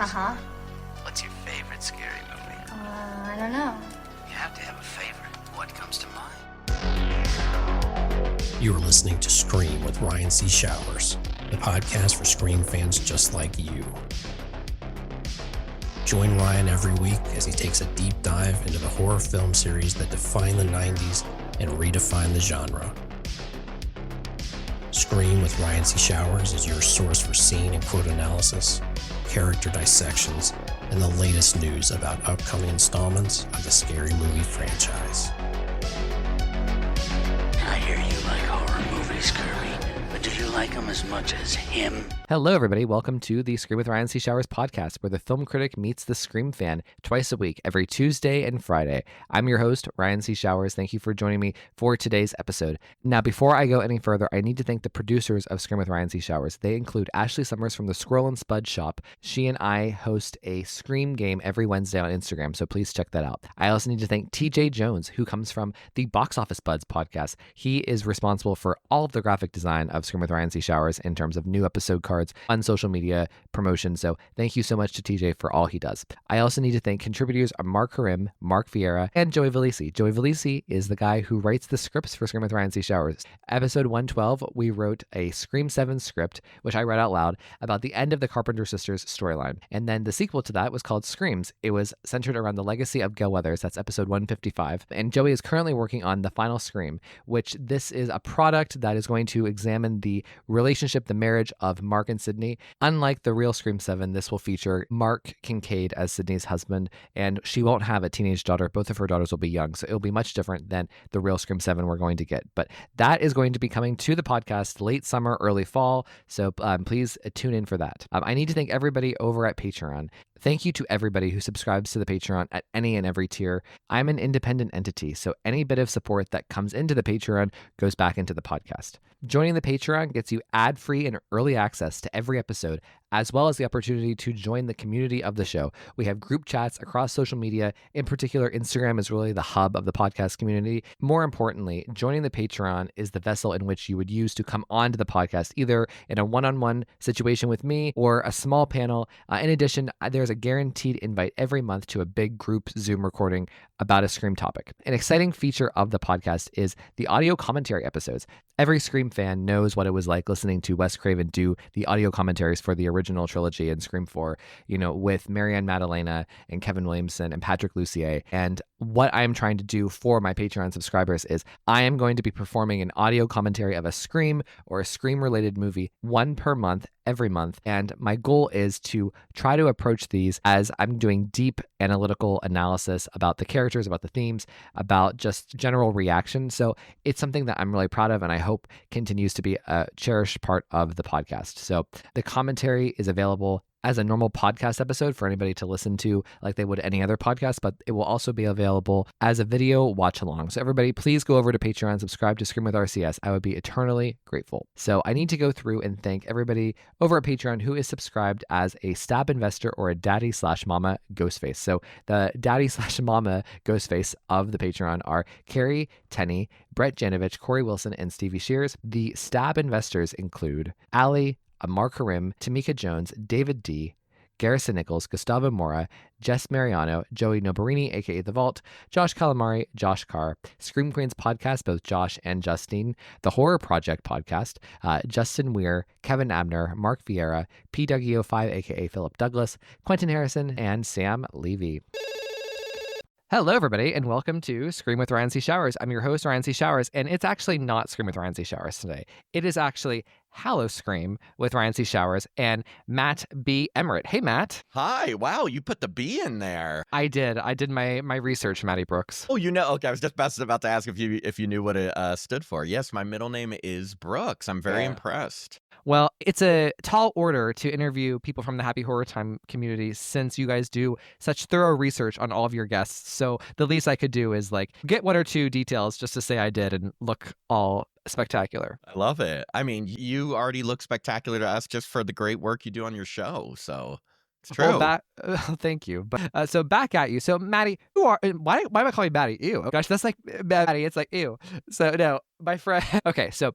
Uh-huh. What's your favorite scary movie? I don't know. You have to have a favorite. What comes to mind? You are listening to Scream with Ryan C. Showers, the podcast for Scream fans just like you. Join Ryan every week as he takes a deep dive into the horror film series that defined the 90s and redefined the genre. Scream with Ryan C. Showers is your source for scene and quote analysis, character dissections, and the latest news about upcoming installments of the Scary Movie franchise. I hear you like horror movies, Kirby, but do you like them as much as him? Hello, everybody. Welcome to the Scream with Ryan C. Showers podcast, where the film critic meets the Scream fan twice a week, every Tuesday and Friday. I'm your host, Ryan C. Showers. Thank you for joining me for today's episode. Now, before I go any further, I need to thank the producers of Scream with Ryan C. Showers. They include Ashley Summers from the Squirrel and Spud Shop. She and I host a Scream game every Wednesday on Instagram, so please check that out. I also need to thank TJ Jones, who comes from the Box Office Buds podcast. He is responsible for all of the graphic design of Scream with Ryan C. Showers in terms of new episode cards on social media promotion. So thank you so much to TJ for all he does. I also need to thank contributors Mark Karim, Mark Vieira, and Joey Velisi. Joey Velisi is the guy who writes the scripts for Scream with Ryan C. Showers. Episode 112, we wrote a Scream 7 script, which I read out loud, about the end of the Carpenter sisters storyline. And then the sequel to that was called Screams. It was centered around the legacy of Gail Weathers. That's episode 155. And Joey is currently working on the final Scream, which this is a product that is going to examine the relationship, the marriage of Mark and Sydney. Unlike the real Scream 7, this will feature Mark Kincaid as Sydney's husband, and she won't have a teenage daughter. Both of her daughters will be young, so it'll be much different than the real Scream 7 we're going to get. But that is going to be coming to the podcast late summer, early fall, so please tune in for that. I need to thank everybody over at Patreon. Thank you to everybody who subscribes to the Patreon at any and every tier. I'm an independent entity, so any bit of support that comes into the Patreon goes back into the podcast. Joining the Patreon gets you ad-free and early access to every episode, as well as the opportunity to join the community of the show. We have group chats across social media. In particular, Instagram is really the hub of the podcast community. More importantly, joining the Patreon is the vessel in which you would use to come onto the podcast, either in a one-on-one situation with me or a small panel. In addition, there's a guaranteed invite every month to a big group Zoom recording about a Scream topic. An exciting feature of the podcast is the audio commentary episodes. Every Scream fan knows what it was like listening to Wes Craven do the audio commentaries for the original trilogy and Scream 4, with Marianne Maddalena and Kevin Williamson and Patrick Lussier. And what I'm trying to do for my Patreon subscribers is I am going to be performing an audio commentary of a Scream or a Scream-related movie, one per month, every month. And my goal is to try to approach these as I'm doing deep analytical analysis about the characters, about the themes, about just general reaction. So it's something that I'm really proud of and I hope continues to be a cherished part of the podcast. So the commentary is available as a normal podcast episode for anybody to listen to like they would any other podcast, but it will also be available as a video watch along. So everybody, please go over to Patreon, subscribe to Scream with RCS. I would be eternally grateful. So I need to go through and thank everybody over at Patreon who is subscribed as a stab investor or a daddy/mama Ghostface. So the daddy/mama Ghostface of the Patreon are Carrie Tenney, Brett Janovich, Corey Wilson, and Stevie Shears. The stab investors include Allie, Mark Karim, Tamika Jones, David D., Garrison Nichols, Gustavo Mora, Jess Mariano, Joey Nobarini, aka The Vault, Josh Calamari, Josh Carr, Scream Queens podcast, both Josh and Justine, The Horror Project podcast, Justin Weir, Kevin Abner, Mark Vieira, PWO5, aka Philip Douglas, Quentin Harrison, and Sam Levy. Hello, everybody, and welcome to Scream with Ryan C. Showers. I'm your host, Ryan C. Showers, and it's actually not Scream with Ryan C. Showers today. It is actually Hallo-Scream with Ryan C. Showers and Matt B. Emert. Hey, Matt. Hi. Wow, you put the B in there. I did my research, Matty Brooks. Oh, okay, I was just about to ask if you knew what it stood for. Yes, my middle name is Brooks. I'm very impressed. Well, it's a tall order to interview people from the Happy Horror Time community since you guys do such thorough research on all of your guests. So the least I could do is get one or two details just to say I did and look all spectacular. I love it. I mean, you already look spectacular to us just for the great work you do on your show. So it's true. Well, thank you. But so back at you. So Maddie, why am I calling you Maddie? Ew. Oh, gosh, that's like Maddie. It's like ew. So no, my friend. Okay, so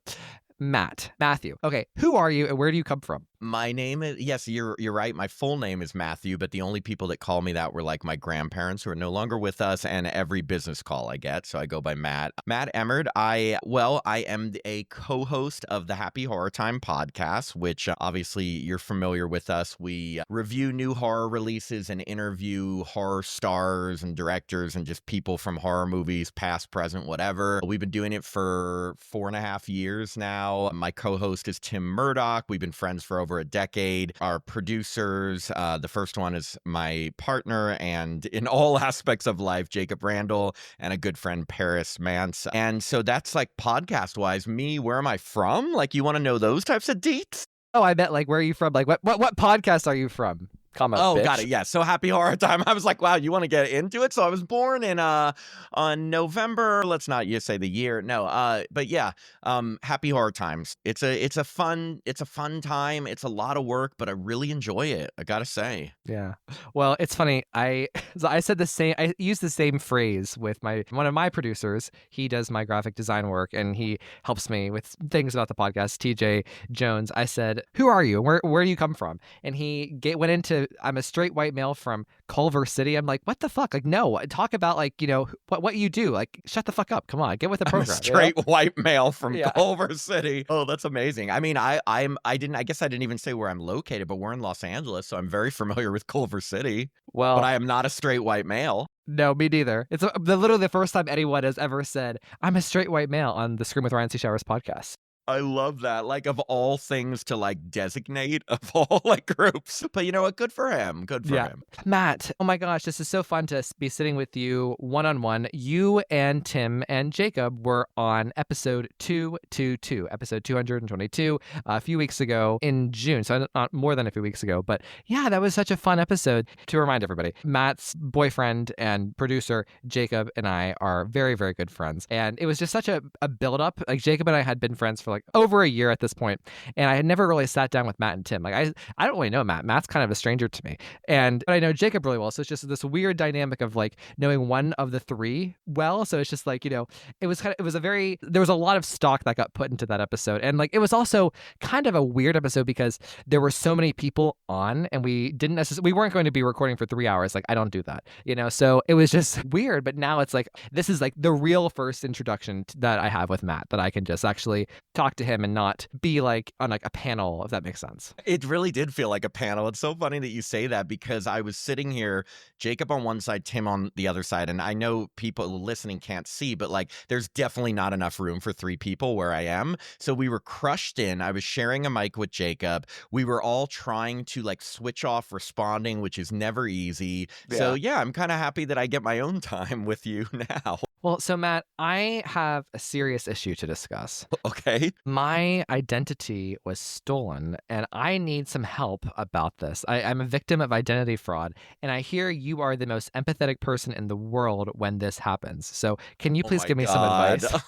Matthew. Okay, who are you and where do you come from? My name is, yes, you're right. My full name is Matthew, but the only people that call me that were like my grandparents who are no longer with us, and every business call I get. So I go by Matt. Matt Emert. I am a co-host of the Happy Horror Time podcast, which obviously you're familiar with us. We review new horror releases and interview horror stars and directors and just people from horror movies, past, present, whatever. We've been doing it for 4.5 years now. My co-host is Tim Murdoch. We've been friends for over a decade. Our producers, the first one is my partner and in all aspects of life, Jacob Randall, and a good friend, Paris Mance. And so that's like podcast wise, me, where am I from? Like, you want to know those types of deets? Oh, I bet, like, where are you from? Like, what podcast are you from? Come on, bitch. Got it. Yeah. So Happy Horror Time. I was like, wow, you want to get into it? So I was born in on November. Let's not you say the year. No. But yeah. Happy Horror Times. It's a fun time. It's a lot of work, but I really enjoy it. I gotta say. Yeah. Well, it's funny. I said the same. I used the same phrase with one of my producers. He does my graphic design work and he helps me with things about the podcast. TJ Jones. I said, "Who are you? Where do you come from?" And he went into, "I'm a straight white male from Culver City." I'm like, what the fuck? Like, no, talk about like, what you do. Like, shut the fuck up. Come on, get with the program. I'm a straight white male from Culver City. Oh, that's amazing. I mean, I guess I didn't even say where I'm located, but we're in Los Angeles, so I'm very familiar with Culver City. Well, but I am not a straight white male. No, me neither. It's literally the first time anyone has ever said, "I'm a straight white male" on the Scream with Ryan C. Showers podcast. I love that. Like, of all things to like designate of all like groups. But you know what? Good for him. Good for him. Matt, oh my gosh, this is so fun to be sitting with you one-on-one. You and Tim and Jacob were on episode 222, episode 222, a few weeks ago in June. So not more than a few weeks ago. But yeah, that was such a fun episode. To remind everybody, Matt's boyfriend and producer, Jacob, and I are very, very good friends. And it was just such a build-up. Like, Jacob and I had been friends for like over a year at this point, and I had never really sat down with Matt and Tim. Like, I don't really know Matt. Matt's kind of a stranger to me, but I know Jacob really well. So it's just this weird dynamic of like knowing one of the three well. So it's just like, there was a lot of stock that got put into that episode, and like it was also kind of a weird episode because there were so many people on, and we weren't going to be recording for 3 hours. Like, I don't do that, So it was just weird. But now it's like this is like the real first introduction that I have with Matt, that I can just actually talk to him and not be like on like a panel, if that makes sense. It really did feel like a panel. It's so funny that you say that because I was sitting here, Jacob on one side, Tim on the other side, and I know people listening can't see, but like there's definitely not enough room for 3 people where I am. So we were crushed in. I was sharing a mic with Jacob. We were all trying to like switch off responding, which is never easy. Yeah. So yeah, I'm kind of happy that I get my own time with you now. Well, so Matt, I have a serious issue to discuss. Okay. My identity was stolen, and I need some help about this. I'm a victim of identity fraud, and I hear you are the most empathetic person in the world when this happens. So can you please give me some advice?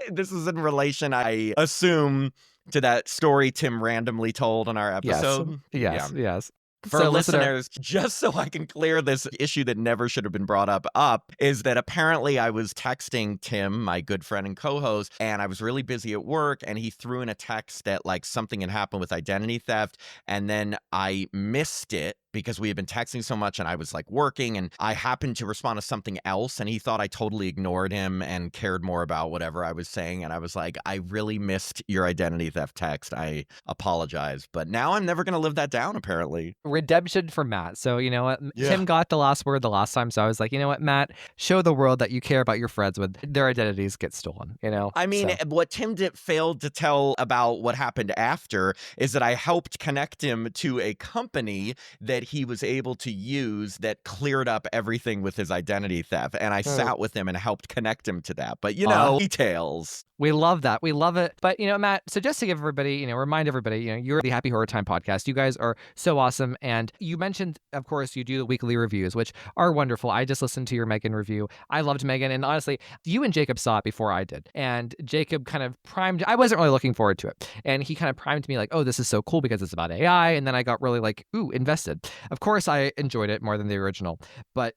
This is in relation, I assume, to that story Tim randomly told on our episode. Yes. For listeners, just so I can clear this issue that never should have been brought up, is that apparently I was texting Tim, my good friend and co-host, and I was really busy at work, and he threw in a text that like something had happened with identity theft, and then I missed it because we had been texting so much and I was like working, and I happened to respond to something else, and he thought I totally ignored him and cared more about whatever I was saying. And I was like, I really missed your identity theft text. I apologize. But now I'm never going to live that down, apparently. Redemption for Matt. So you know what? Yeah. Tim got the last word the last time. So I was like, you know what, Matt, show the world that you care about your friends when their identities get stolen, I mean, what Tim failed to tell about what happened after is that I helped connect him to a company that he was able to use that cleared up everything with his identity theft. And I sat with him and helped connect him to that. But, details. We love that. We love it. But, Matt, so just to give everybody, remind everybody, you're the Happy Horror Time podcast. You guys are so awesome. And you mentioned, of course, you do the weekly reviews, which are wonderful. I just listened to your Megan review. I loved Megan. And honestly, you and Jacob saw it before I did. And Jacob kind of primed, I wasn't really looking forward to it. And he kind of primed me like, oh, this is so cool because it's about AI. And then I got really like, ooh, invested. Of course, I enjoyed it more than the original. But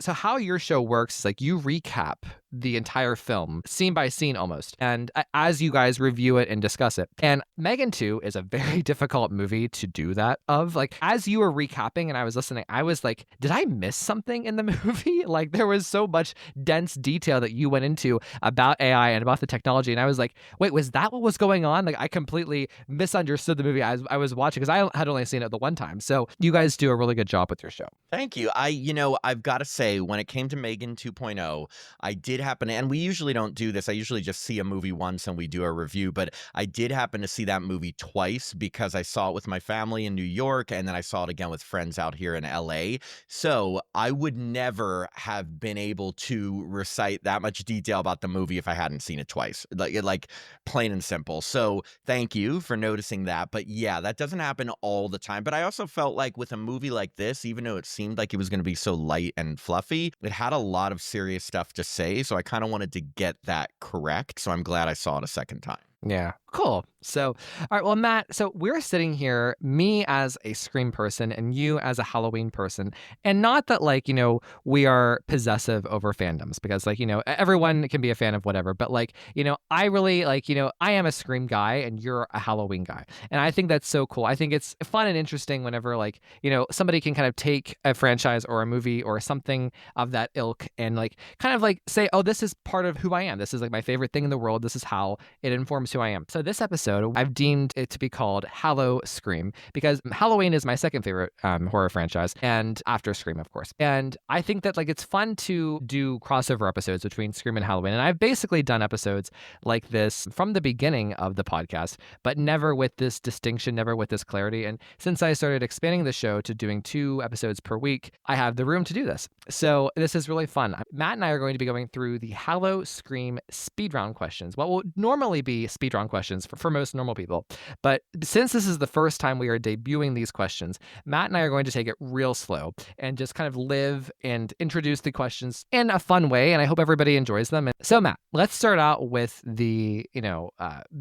so how your show works is like you recap the entire film, scene by scene almost, and as you guys review it and discuss it. And Megan 2 is a very difficult movie to do that of. Like, as you were recapping and I was listening, I was like, did I miss something in the movie? Like, there was so much dense detail that you went into about AI and about the technology, and I was like, wait, was that what was going on? Like, I completely misunderstood the movie I was watching, because I had only seen it the one time. So you guys do a really good job with your show. Thank you. I've got to say, when it came to Megan 2.0, I did happen, and we usually don't do this. I usually just see a movie once and we do a review, but I did happen to see that movie twice because I saw it with my family in New York, and then I saw it again with friends out here in LA. So I would never have been able to recite that much detail about the movie if I hadn't seen it twice, like plain and simple. So thank you for noticing that. But yeah, that doesn't happen all the time. But I also felt like with a movie like this, even though it seemed like it was going to be so light and fluffy, it had a lot of serious stuff to say. So I kind of wanted to get that correct. So I'm glad I saw it a second time. Yeah. Cool. So, all right. Well, Matt, so we're sitting here, me as a Scream person and you as a Halloween person. And not that, like, we are possessive over fandoms, because, like, everyone can be a fan of whatever. But, like, I really, like, I am a Scream guy and you're a Halloween guy. And I think that's so cool. I think it's fun and interesting whenever, like, somebody can kind of take a franchise or a movie or something of that ilk and, like, kind of like say, oh, this is part of who I am. This is, like, my favorite thing in the world. This is how it informs who I am. So this episode, I've deemed it to be called Hallo-Scream, because Halloween is my second favorite horror franchise, and after Scream, of course. And I think that, like, it's fun to do crossover episodes between Scream and Halloween. And I've basically done episodes like this from the beginning of the podcast, but never with this distinction, never with this clarity. And since I started expanding the show to doing 2 episodes per week, I have the room to do this. So this is really fun. Matt and I are going to be going through the Hallo-Scream speed round questions. What will normally be speed round questions for most normal people. But since this is the first time we are debuting these questions, Matt and I are going to take it real slow and just kind of live and introduce the questions in a fun way. And I hope everybody enjoys them. So, Matt, let's start out with the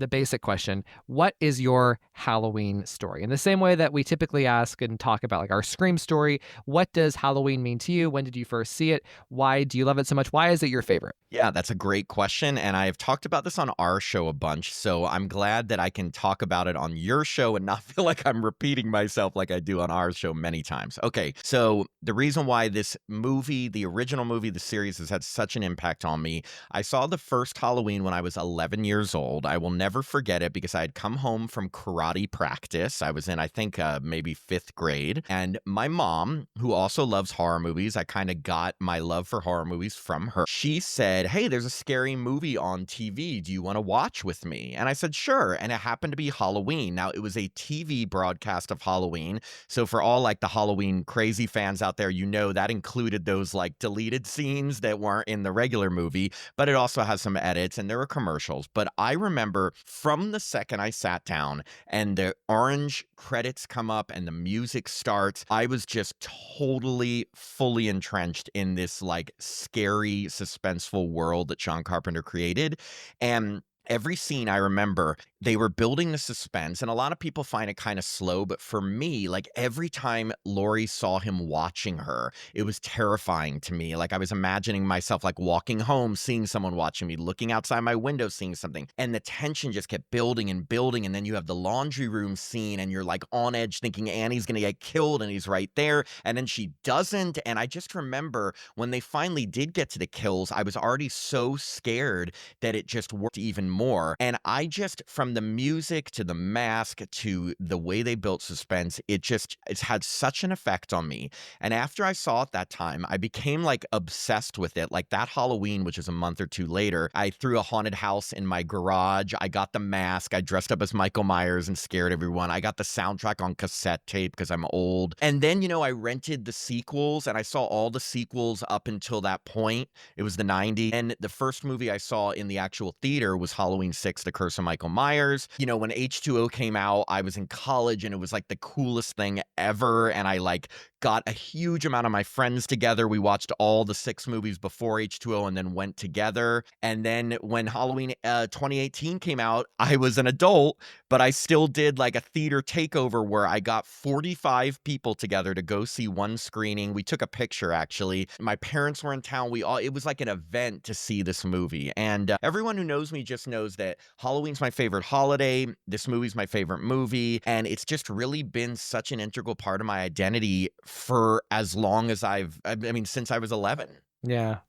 basic question. What is your Halloween story? In the same way that we typically ask and talk about, like, our Scream story, what does Halloween mean to you? When did you first see it? Why do you love it so much? Why is it your favorite? Yeah, that's a great question. And I've talked about this on our show a bunch. So I'm glad that I can talk about it on your show and not feel like I'm repeating myself like I do on our show many times. Okay, so the reason why this movie, the original movie, the series, has had such an impact on me, I saw the first Halloween when I was 11 years old. I will never forget it because I had come home from karate practice. I was in, I think, maybe 5th grade. And my mom, who also loves horror movies, I kind of got my love for horror movies from her. She said, hey, there's a scary movie on TV. Do you want to watch with me? And I said, sure. And it happened to be Halloween. Now, it was a TV broadcast of Halloween. So for all, like, the Halloween crazy fans out there, that included those, like, deleted scenes that weren't in the regular movie, but it also has some edits and there were commercials. But I remember from the second I sat down and the orange credits come up and the music starts, I was just totally fully entrenched in this, like, scary, suspenseful world that John Carpenter created. And every scene, I remember, they were building the suspense, and a lot of people find it kind of slow, but for me, like, every time Laurie saw him watching her, it was terrifying to me. Like, I was imagining myself, like, walking home, seeing someone watching me, looking outside my window, seeing something, and the tension just kept building and building, and then you have the laundry room scene, and you're, like, on edge thinking Annie's gonna get killed, and he's right there, and then she doesn't, and I just remember when they finally did get to the kills, I was already so scared that it just worked even more. And I just, from the music to the mask to the way they built suspense, it's had such an effect on me. And after I saw it that time, I became, like, obsessed with it. Like, that Halloween, which is a month or 2 later, I threw a haunted house in my garage. I got the mask. I dressed up as Michael Myers and scared everyone. I got the soundtrack on cassette tape because I'm old. And then, I rented the sequels, and I saw all the sequels up until that point. It was the 90s. And the first movie I saw in the actual theater was Halloween 6, The Curse of Michael Myers. When H2O came out, I was in college and it was, like, the coolest thing ever. And I, like, got a huge amount of my friends together. We watched all the 6 movies before H2O and then went together. And then when Halloween 2018 came out, I was an adult, but I still did like a theater takeover where I got 45 people together to go see one screening. We took a picture, actually. My parents were in town. It was like an event to see this movie. And everyone who knows me just knows that Halloween's my favorite holiday. This movie's my favorite movie. And it's just really been such an integral part of my identity for as long as I mean, since I was 11. Yeah.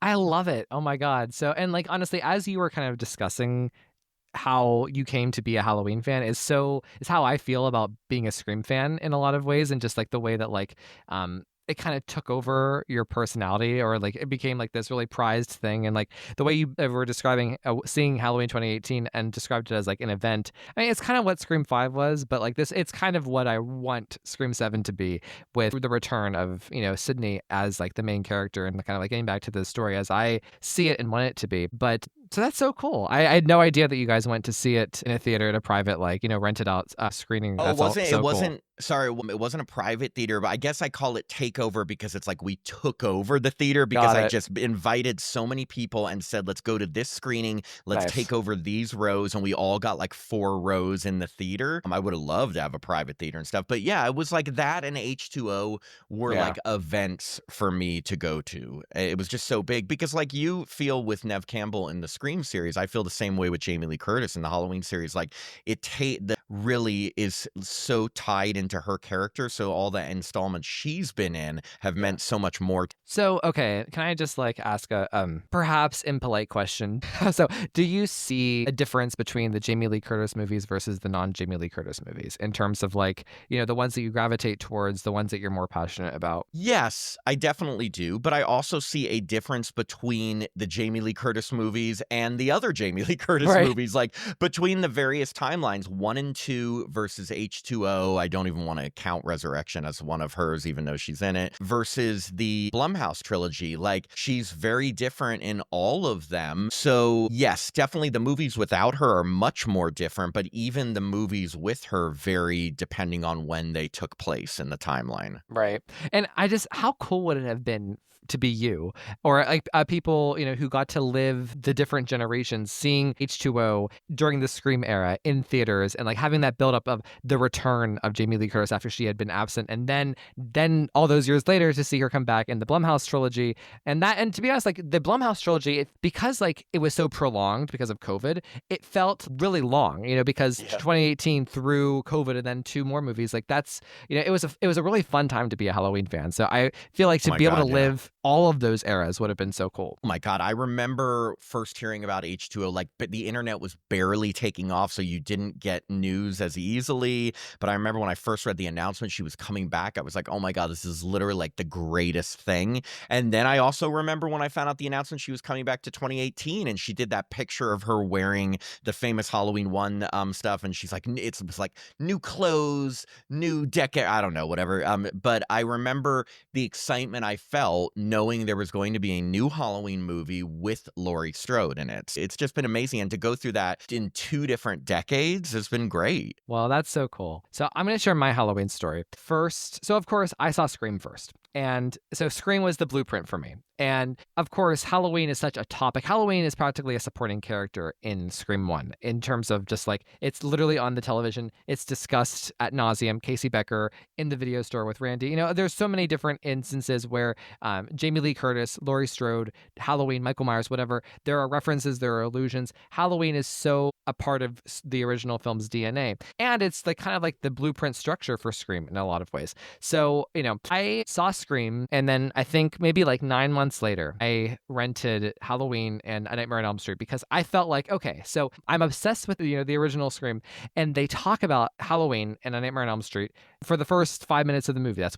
I love it. Oh my God. So, and like, honestly, as you were kind of discussing how you came to be a Halloween fan is how I feel about being a Scream fan in a lot of ways, and just like the way that like it kind of took over your personality, or like it became like this really prized thing. And like the way you were describing seeing Halloween 2018 and described it as like an event, I mean, it's kind of what Scream 5 was, but like this, it's kind of what I want Scream 7 to be, with the return of, you know, Sydney as like the main character, and kind of like getting back to the story as I see it and want it to be. But so that's so cool. I had no idea that you guys went to see it in a theater, at a private, like, you know, rented out screening. Oh, That's it wasn't. cool. Sorry, it wasn't a private theater, but I guess I call it takeover because it's like we took over the theater, because I just invited so many people and said, let's go to this screening, let's take over these rows, and we all got like 4 rows in the theater. I would have loved to have a private theater and stuff, but yeah, it was like that and H2O were like events for me to go to. It was just so big, because like you feel with Neve Campbell in the Scream series, I feel the same way with Jamie Lee Curtis in the Halloween series. Like that really is so tied into her character, so all the installments she's been in have meant so much more. So, okay, can I just like ask a perhaps impolite question? So, do you see a difference between the Jamie Lee Curtis movies versus the non-Jamie Lee Curtis movies, in terms of like, you know, the ones that you gravitate towards, the ones that you're more passionate about? Yes, I definitely do, but I also see a difference between the Jamie Lee Curtis movies and the other Jamie Lee Curtis movies, like between the various timelines, 1 and 2 versus H2O. I don't even want to count Resurrection as one of hers, even though she's in it, versus the Blumhouse trilogy. Like, she's very different in all of them. So yes, definitely the movies without her are much more different, but even the movies with her vary depending on when they took place in the timeline. Right. And how cool would it have been to be you, or like people, you know, who got to live the different generations, seeing H2O during the Scream era in theaters, and like having that buildup of the return of Jamie Lee Curtis after she had been absent, and then all those years later to see her come back in the Blumhouse trilogy. And to be honest, like the Blumhouse trilogy, because like it was so prolonged because of COVID, it felt really long, you know, because 2018 through COVID and then 2 more movies, like that's, you know, it was a really fun time to be a Halloween fan. So I feel like to be able to live all of those eras would have been so cool. Oh my God. I remember first hearing about H2O, like, but the internet was barely taking off, so you didn't get news as easily. But I remember when I first read the announcement she was coming back, I was like, oh my God, this is literally like the greatest thing. And then I also remember when I found out the announcement she was coming back to 2018, and she did that picture of her wearing the famous Halloween 1 stuff, and she's like, it was like new clothes, new decade, I don't know, whatever. But I remember the excitement I felt knowing there was going to be a new Halloween movie with Laurie Strode in it. It's just been amazing. And to go through that in 2 different decades has been great. Well, that's so cool. So I'm going to share my Halloween story first. So of course I saw Scream first. And so Scream was the blueprint for me. And of course, Halloween is such a topic. Halloween is practically a supporting character in Scream 1, in terms of just like, it's literally on the television. It's discussed ad nauseum. Casey Becker in the video store with Randy. You know, there's so many different instances where Jamie Lee Curtis, Laurie Strode, Halloween, Michael Myers, whatever, there are references, there are allusions. Halloween is so a part of the original film's DNA. And it's like kind of like the blueprint structure for Scream in a lot of ways. So, you know, I saw Scream, and then I think maybe like 9 months later, I rented Halloween and A Nightmare on Elm Street, because I felt like, okay, so I'm obsessed with, you know, the original Scream, and they talk about Halloween and A Nightmare on Elm Street for the first 5 minutes of the movie. That's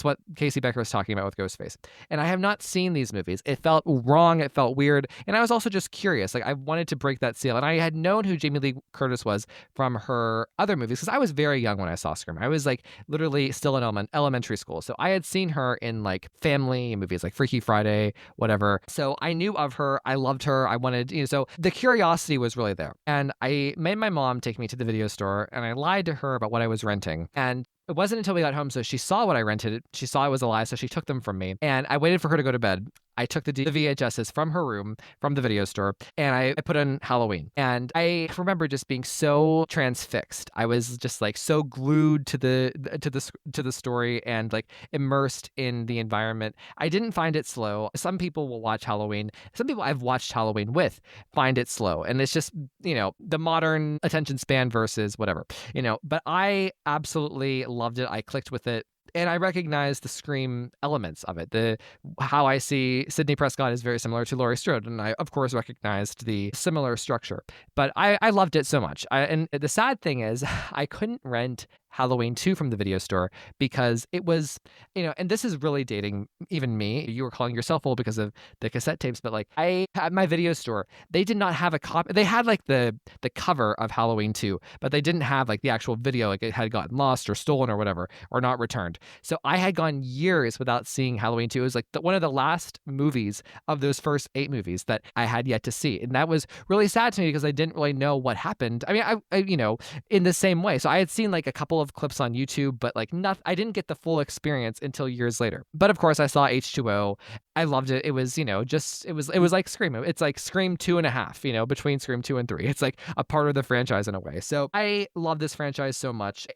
what Casey Becker was talking about with Ghostface. And I have not seen these movies. It felt wrong. It felt weird. And I was also just curious. Like, I wanted to break that seal. And I had known who Jamie Lee Curtis was from her other movies because I was very young when I saw Scream. I was like literally still in elementary school. So I had seen her in like family movies like Freaky Friday, whatever. So I knew of her. I loved her. I wanted, so the curiosity was really there. And I made my mom take me to the video store and I lied to her about what I was renting. And it wasn't until we got home, so she saw what I rented. She saw I was a lie, so she took them from me. And I waited for her to go to bed. I took the VHSs from her room, from the video store, and I put in Halloween. And I remember just being so transfixed. I was just like so glued to the story and like immersed in the environment. I didn't find it slow. Some people will watch Halloween. Some people I've watched Halloween with find it slow, and it's just the modern attention span versus whatever. But I absolutely loved it. I clicked with it. And I recognize the Scream elements of it. How I see Sidney Prescott is very similar to Laurie Strode, and I, of course, recognized the similar structure. But I loved it so much. And the sad thing is, I couldn't rent Halloween 2 from the video store because it was, and this is really dating even me. You were calling yourself old because of the cassette tapes, but like I at my video store, they did not have a copy. They had like the cover of Halloween 2, but they didn't have like the actual video. Like it had gotten lost or stolen or whatever, or not returned. So I had gone years without seeing Halloween 2. It was like one of the last movies of those first 8 movies that I had yet to see. And that was really sad to me because I didn't really know what happened. I mean, I in the same way. So I had seen like a couple of clips on YouTube, but like I didn't get the full experience until years later. But of course I saw H2O. I loved it. It was, it was like Scream. It's like Scream 2.5, between Scream 2 and 3. It's like a part of the franchise in a way. So I love this franchise so much.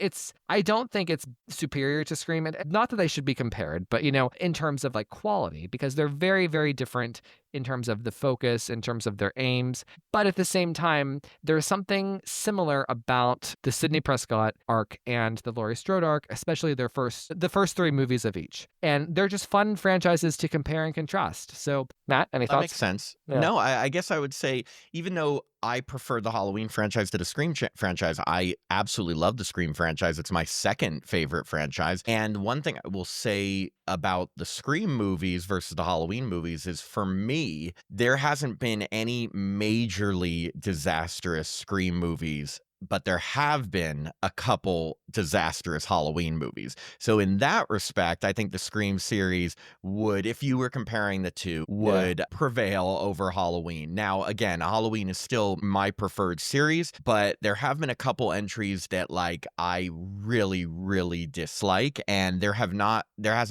I don't think it's superior to Scream. And not that they should be compared, but, in terms of like quality, because they're very, very different in terms of the focus, in terms of their aims. But at the same time, there's something similar about the Sidney Prescott arc and the Laurie Strode arc, especially the first 3 movies of each. And they're just fun franchises to compare and contrast. So, Matt, any thoughts? That makes sense. Yeah. No, I guess I would say, even though I prefer the Halloween franchise to the Scream franchise, I absolutely love the Scream franchise. It's my second favorite franchise. And one thing I will say about the Scream movies versus the Halloween movies is, for me, there hasn't been any majorly disastrous Scream movies, but there have been a couple disastrous Halloween movies. So in that respect, I think the Scream series would, if you were comparing the two, would prevail over Halloween. Now, again, Halloween is still my preferred series, but there have been a couple entries that like I really, really dislike, and there has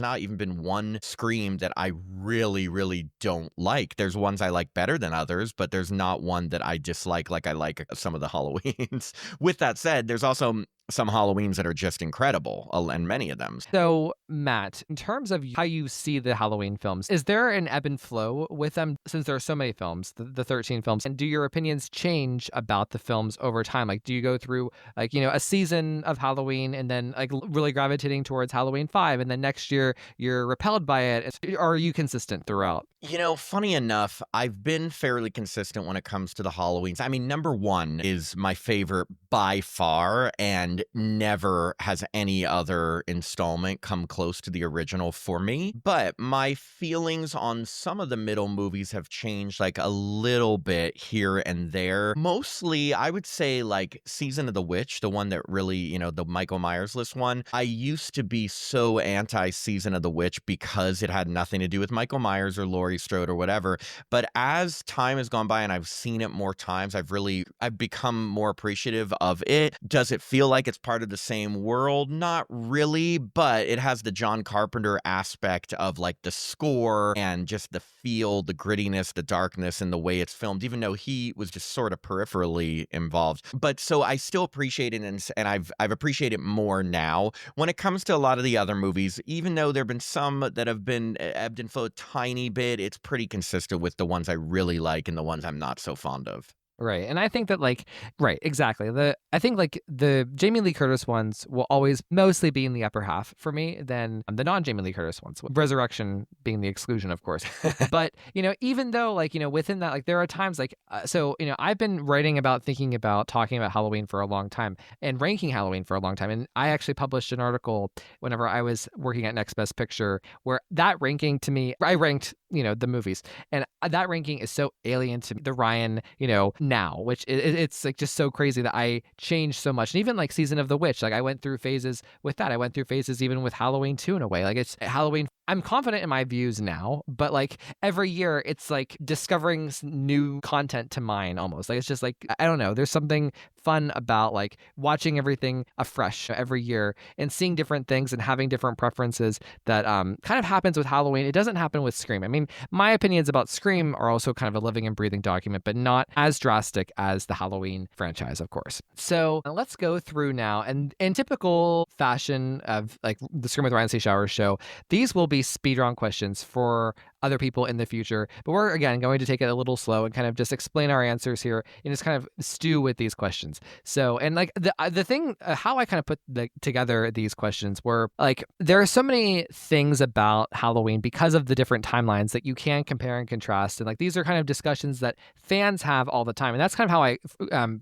not even been one Scream that I really, really don't like. There's ones I like better than others, but there's not one that I dislike like I like some of the Halloweens. With that said, there's also some Halloweens that are just incredible, and many of them. So, Matt, in terms of how you see the Halloween films, is there an ebb and flow with them since there are so many films, the 13 films? And do your opinions change about the films over time? Like, do you go through, like, a season of Halloween and then, like, really gravitating towards Halloween 5, and then next year you're repelled by it? Or are you consistent throughout? Funny enough, I've been fairly consistent when it comes to the Halloweens. I mean, number 1 is my favorite by far, and never has any other installment come close to the original for me. But my feelings on some of the middle movies have changed like a little bit here and there. Mostly, I would say like Season of the Witch, the one that really, the Michael Myers-less one. I used to be so anti-Season of the Witch because it had nothing to do with Michael Myers or Laurie Strode or whatever. But as time has gone by and I've seen it more times, I've become more appreciative of it. Does it feel like it's part of the same world? Not really, but it has the John Carpenter aspect of like the score and just the feel, the grittiness, the darkness, and the way it's filmed, even though he was just sort of peripherally involved. But so I still appreciate it, and I've appreciated it more now. When it comes to a lot of the other movies, even though there have been some that have been ebbed and flowed a tiny bit, it's pretty consistent with the ones I really like and the ones I'm not so fond of. Right. And I think that right, exactly. I think like the Jamie Lee Curtis ones will always mostly be in the upper half for me than the non-Jamie Lee Curtis ones, Resurrection being the exclusion, of course. But, even though within that, there are times I've been thinking about talking about Halloween for a long time and ranking Halloween for a long time. And I actually published an article whenever I was working at Next Best Picture where that ranking to me, I ranked, the movies, and that ranking is so alien to the Ryan, now, which it's like just so crazy that I changed so much. And even like Season of the Witch, like I went through phases with that. I went through phases even with Halloween 2 in a way. Like it's Halloween. I'm confident in my views now, but like every year it's like discovering new content to mine almost. Like it's just like, I don't know. There's something fun about like watching everything afresh every year and seeing different things and having different preferences that kind of happens with Halloween. It doesn't happen with Scream. I mean, my opinions about Scream are also kind of a living and breathing document, but not as drastic as the Halloween franchise, of course. So let's go through now. And in typical fashion of like the Scream with Ryan C. Showers show, these will be speedrun questions for other people in the future. But we're, again, going to take it a little slow and kind of just explain our answers here and just kind of stew with these questions. So, and like the thing, how I kind of put together these questions were like, there are so many things about Halloween because of the different timelines that you can compare and contrast. And like, these are kind of discussions that fans have all the time. And that's kind of how I,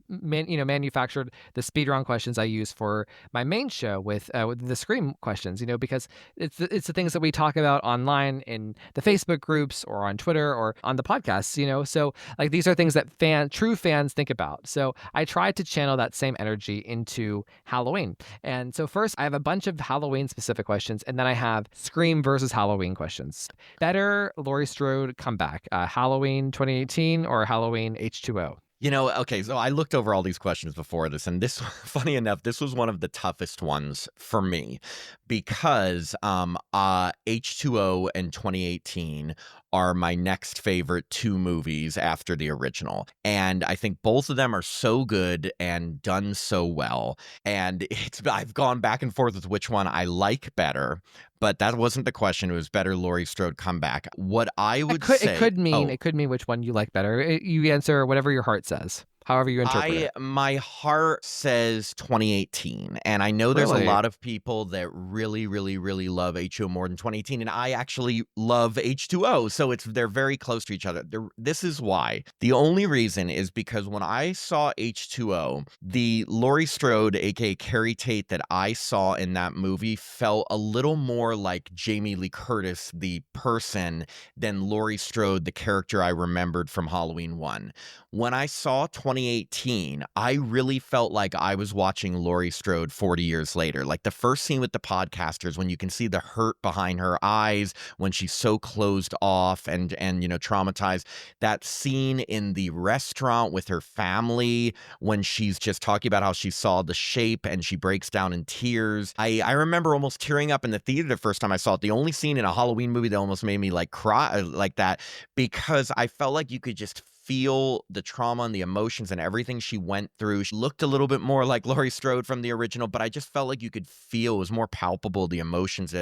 manufactured the speedrun questions I use for my main show with the Scream questions, because it's the things that we talk about online in the Facebook groups or on Twitter or on the podcasts, so like these are things that true fans think about. So I tried to channel that same energy into Halloween. And so first I have a bunch of Halloween specific questions, and then I have Scream versus Halloween questions. Better Laurie Strode comeback, Halloween 2018 or Halloween H2O? Okay, so I looked over all these questions before this, and this, funny enough, this was one of the toughest ones for me because H2O and 2018 are my next favorite two movies after the original. And I think both of them are so good and done so well. And I've gone back and forth with which one I like better, but that wasn't the question. It was better Laurie Strode comeback. What I would say... It could mean which one you like better. You answer whatever your heart says. However you interpret it. My heart says 2018, and I know there's a lot of people that really, really, really love H2O more than 2018, and I actually love H2O, so they're very close to each other. This is why. The only reason is because when I saw H2O, the Laurie Strode, aka Carrie Tate, that I saw in that movie felt a little more like Jamie Lee Curtis, the person, than Laurie Strode, the character I remembered from Halloween 1. When I saw 2018, I really felt like I was watching Laurie Strode 40 years later. Like the first scene with the podcasters, when you can see the hurt behind her eyes, when she's so closed off and traumatized. That scene in the restaurant with her family, when she's just talking about how she saw the shape and she breaks down in tears. I remember almost tearing up in the theater the first time I saw it. The only scene in a Halloween movie that almost made me like cry like that, because I felt like you could just feel the trauma and the emotions and everything she went through. She looked a little bit more like Laurie Strode from the original, but I just felt like you could feel, it was more palpable, the emotions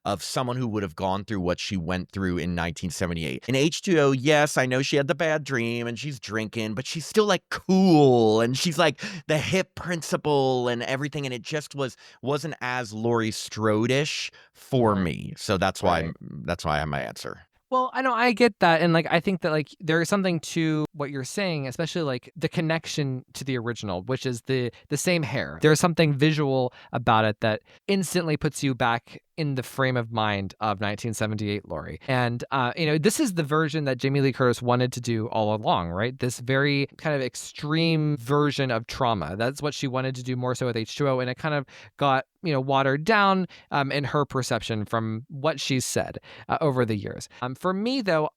of someone who would have gone through what she went through in 1978. In H2O, yes, I know she had the bad dream and she's drinking, but she's still like cool and she's like the hip principal and everything, and it just wasn't as Laurie Strode-ish for me. So that's why I have my answer. Well, I know, I get that. And like, I think that like there is something to what you're saying, especially like the connection to the original, which is the same hair. There's something visual about it that instantly puts you back in the frame of mind of 1978 Laurie. And, this is the version that Jamie Lee Curtis wanted to do all along, right? This very kind of extreme version of trauma. That's what she wanted to do more so with H2O. And it kind of got, watered down in her perception from what she's said over the years. For me, though,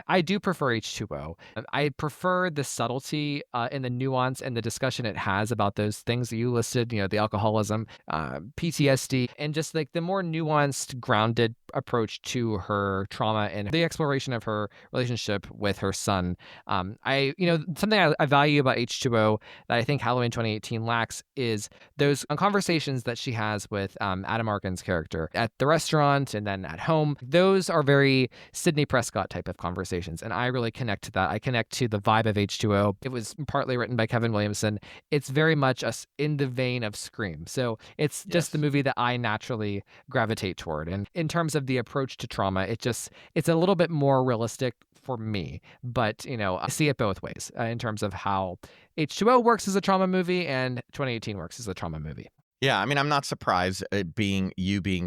I do prefer H2O. I prefer the subtlety and the nuance and the discussion it has about those things that you listed, the alcoholism, PTSD, and just like the more nuanced, grounded approach to her trauma and the exploration of her relationship with her son. Something I value about H2O that I think Halloween 2018 lacks is those conversations that she has with Adam Arkin's character at the restaurant and then at home. Those are very Sidney Prescott type of conversations, and I really connect to that. I connect to the vibe of H2O. It was partly written by Kevin Williamson. It's very much in the vein of Scream. So it's just the movie that I naturally gravitate toward. And in terms of the approach to trauma, it's a little bit more realistic for me. But, I see it both ways in terms of how H2O works as a trauma movie and 2018 works as a trauma movie. Yeah, I mean, I'm not surprised being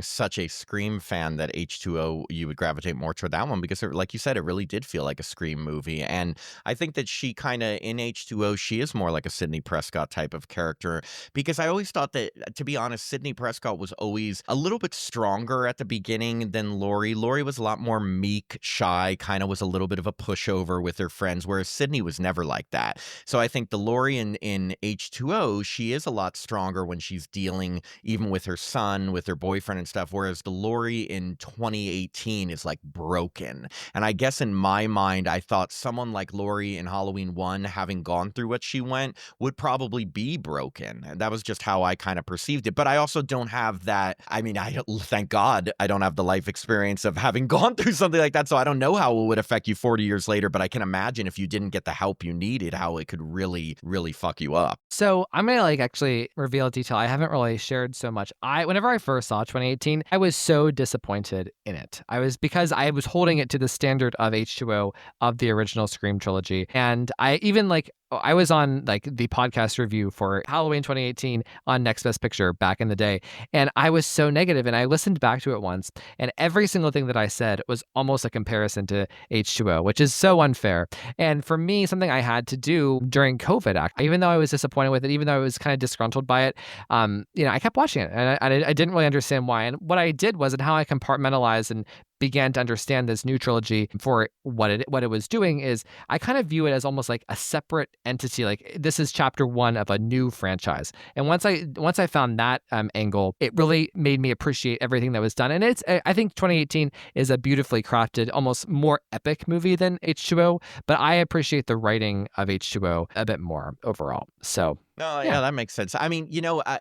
such a Scream fan that H2O you would gravitate more toward that one because, like you said, it really did feel like a Scream movie, and I think that she kind of in H2O she is more like a Sidney Prescott type of character because I always thought that, to be honest, Sidney Prescott was always a little bit stronger at the beginning than Laurie. Laurie was a lot more meek, shy, kind of was a little bit of a pushover with her friends, whereas Sidney was never like that. So I think the Laurie in H2O, she is a lot stronger when she's dealing even with her son, with her boyfriend and stuff, whereas the Laurie in 2018 is like broken. And I guess in my mind, I thought someone like Laurie in Halloween 1, having gone through what she went, would probably be broken. And that was just how I kind of perceived it. But I also don't have that. I mean, thank God I don't have the life experience of having gone through something like that. So I don't know how it would affect you 40 years later. But I can imagine if you didn't get the help you needed, how it could really, really fuck you up. So I'm gonna actually reveal a detail I haven't really shared so much. Whenever I first saw 2018, I was so disappointed in it. Because I was holding it to the standard of H2O of the original Scream trilogy, and I even I was on the podcast review for Halloween 2018 on Next Best Picture back in the day, and I was so negative, and I listened back to it once, and every single thing that I said was almost a comparison to H2O, which is so unfair. And for me, something I had to do during COVID, even though I was disappointed with it, even though I was kind of disgruntled by it, I kept watching it, and I didn't really understand why. And what I did was, and how I compartmentalized and began to understand this new trilogy for what it was doing, is I kind of view it as almost like a separate entity. Like, this is chapter one of a new franchise. And once I found that angle, it really made me appreciate everything that was done. And I think 2018 is a beautifully crafted, almost more epic movie than H2O, but I appreciate the writing of H2O a bit more overall. So No, yeah, that makes sense. I mean,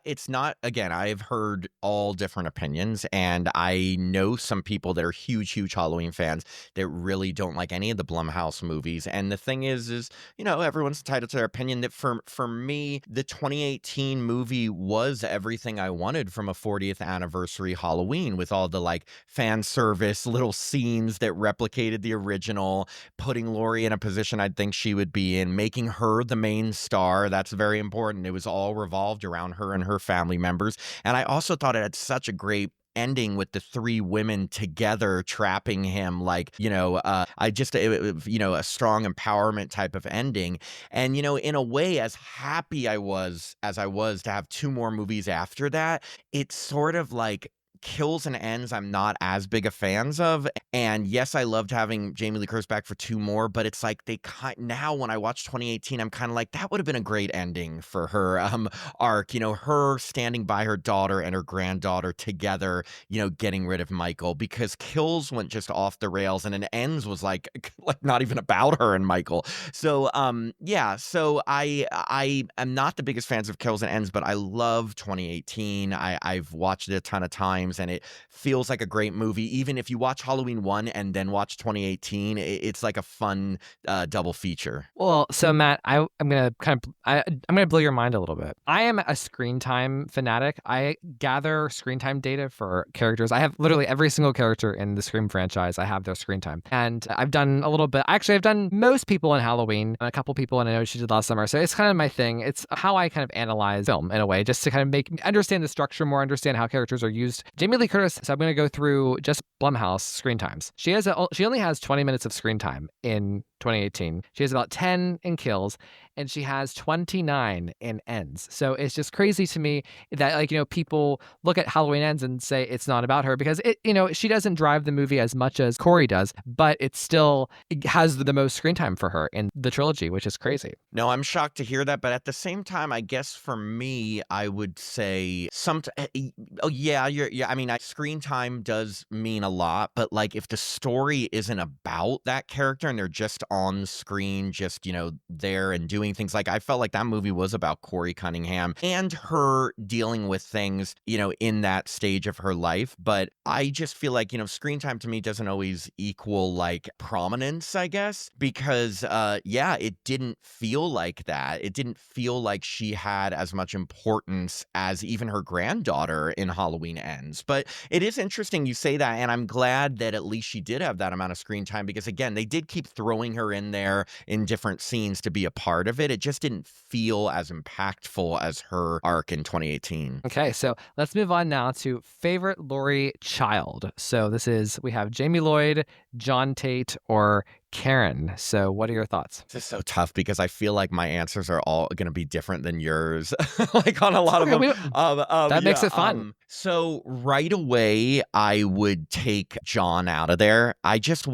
it's not, again, I've heard all different opinions, and I know some people that are huge, huge Halloween fans that really don't like any of the Blumhouse movies. And the thing is, everyone's entitled to their opinion. That for me, the 2018 movie was everything I wanted from a 40th anniversary Halloween, with all the fan service little scenes that replicated the original, putting Laurie in a position I'd think she would be in, making her the main star. That's very important. It was all revolved around her and her family members. And I also thought it had such a great ending with the three women together trapping him, a strong empowerment type of ending. And in a way, as happy as I was to have two more movies after that, it's sort of like Kills and Ends I'm not as big a fans of. And yes, I loved having Jamie Lee Curtis back for two more, but it's like now when I watch 2018, I'm kind of like, that would have been a great ending for her arc, her standing by her daughter and her granddaughter together, getting rid of Michael, because Kills went just off the rails and it Ends was like not even about her and Michael. So so I am not the biggest fans of Kills and Ends, but I love 2018. I've watched it a ton of times, and it feels like a great movie. Even if you watch Halloween 1 and then watch 2018, it's like a fun double feature. Well, so Matt, I'm gonna blow your mind a little bit. I am a screen time fanatic. I gather screen time data for characters. I have literally every single character in the Scream franchise. I have their screen time, and I've done a little bit. Actually, I've done most people in Halloween, and a couple people, and I know she did last summer. So it's kind of my thing. It's how I kind of analyze film in a way, just to kind of understand the structure more, understand how characters are used. Jamie Lee Curtis. So I'm going to go through just Blumhouse screen times. She only has 20 minutes of screen time in 2018. She has about 10 in Kills, and she has 29 in Ends. So it's just crazy to me that people look at Halloween Ends and say it's not about her, because she doesn't drive the movie as much as Corey does, but it has the most screen time for her in the trilogy, which is crazy. No, I'm shocked to hear that, but at the same time, I guess for me, I would say screen time does mean a lot, but if the story isn't about that character and they're just on screen, just there and doing things, I felt like that movie was about Corey Cunningham and her dealing with things in that stage of her life. But I just feel like screen time to me doesn't always equal prominence, I guess, because it didn't feel like that. It didn't feel like she had as much importance as even her granddaughter in Halloween Ends. But it is interesting you say that, and I'm glad that at least she did have that amount of screen time, because again, they did keep throwing her in there in different scenes to be a part of it. It just didn't feel as impactful as her arc in 2018. Okay, so let's move on now to favorite Laurie child. So we have Jamie Lloyd, John Tate, or Karen. So what are your thoughts? This is so tough because I feel like my answers are all going to be different than yours, like on a lot of them. That makes it fun. So right away, I would take John out of there. I just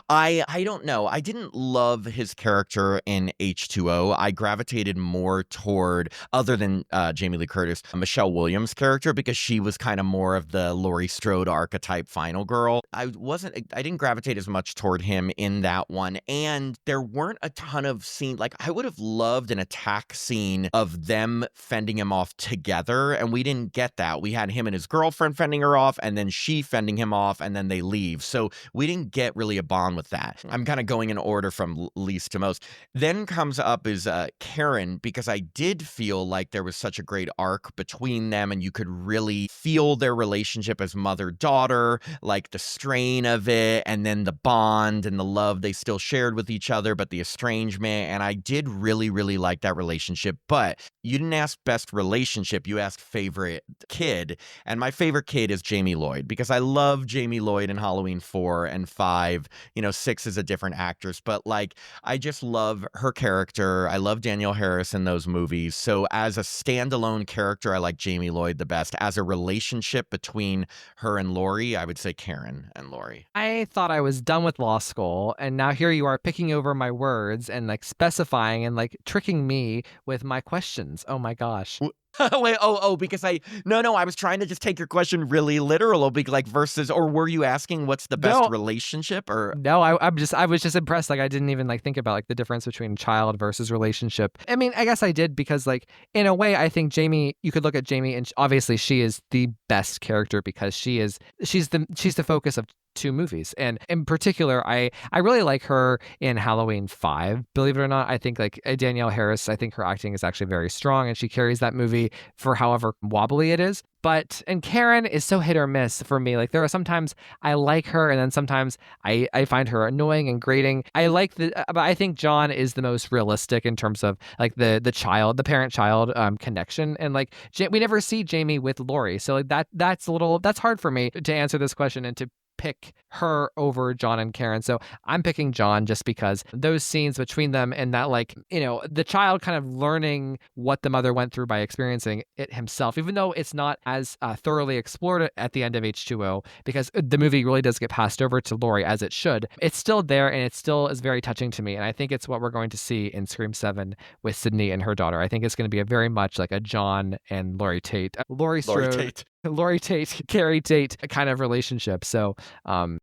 I don't know. I didn't love his character in H2O. I gravitated more toward, other than Jamie Lee Curtis, Michelle Williams' character, because she was kind of more of the Laurie Strode archetype final girl. I didn't gravitate as much toward him in that one, and there weren't a ton of scenes. Like, I would have loved an attack scene of them fending him off together, and we didn't get that. We had him and his girlfriend fending her off, and then she fending him off, and then they leave. So we didn't get really a bond with that. I'm kind of going in order from least to most. Then comes up is Karen, because I did feel like there was such a great arc between them, and you could really feel their relationship as mother-daughter, like the strain of it, and then the bond and the love they still shared with each other, but the estrangement. And I did really, really like that relationship. But you didn't ask best relationship, you asked favorite kid. And my favorite kid is Jamie Lloyd, because I love Jamie Lloyd in Halloween 4 and 5. 6 is a different actress, but like, I just love her character. I love Danielle Harris in those movies. So as a standalone character, I like Jamie Lloyd the best. As a relationship between her and Laurie, I would say Karen and Laurie. I thought I was done with law school, and now here you are picking over my words and like specifying and like tricking me with my questions. Oh my gosh. Wait, because I was trying to just take your question really literal, like versus, or were you asking what's the best relationship, or? No, I was just impressed. Like, I didn't even like think about like the difference between child versus relationship. I mean, I guess I did, because like, in a way, I think you could look at Jamie, and obviously she is the best character because she's the focus of 2 movies. And in particular, I really like her in Halloween 5, believe it or not. I think like Danielle Harris, I think her acting is actually very strong, and she carries that movie for however wobbly it is. And Karen is so hit or miss for me. Like, there are sometimes I like her, and then sometimes I find her annoying and grating. But I think John is the most realistic in terms of like the parent-child connection. And like, we never see Jamie with Laurie. So like that's hard for me to answer this question and to pick her over John and Karen. So I'm picking John just because those scenes between them, and that like, the child kind of learning what the mother went through by experiencing it himself, even though it's not as thoroughly explored at the end of H2O, because the movie really does get passed over to Laurie, as it should. It's still there, and it still is very touching to me. And I think it's what we're going to see in Scream 7 with Sydney and her daughter. I think it's going to be a very much like a John and Laurie Tate. Laurie Tate, Carrie Tate kind of relationship. So, no,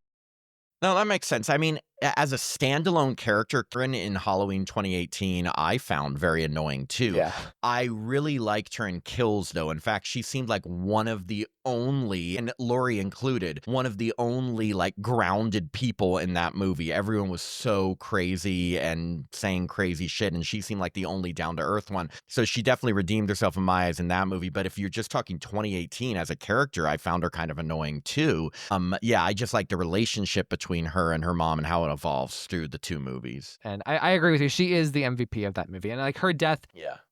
that makes sense. I mean, as a standalone character, Karen in Halloween 2018, I found very annoying too. Yeah. I really liked her in Kills, though. In fact, she seemed like one of the only, and Laurie included, one of the only like grounded people in that movie. Everyone was so crazy and saying crazy shit, and she seemed like the only down-to-earth one. So she definitely redeemed herself in my eyes in that movie. But if you're just talking 2018 as a character, I found her kind of annoying too. Yeah, I just like the relationship between her and her mom and how it evolves through the 2 movies. And I agree with you. She is the MVP of that movie. And like, her death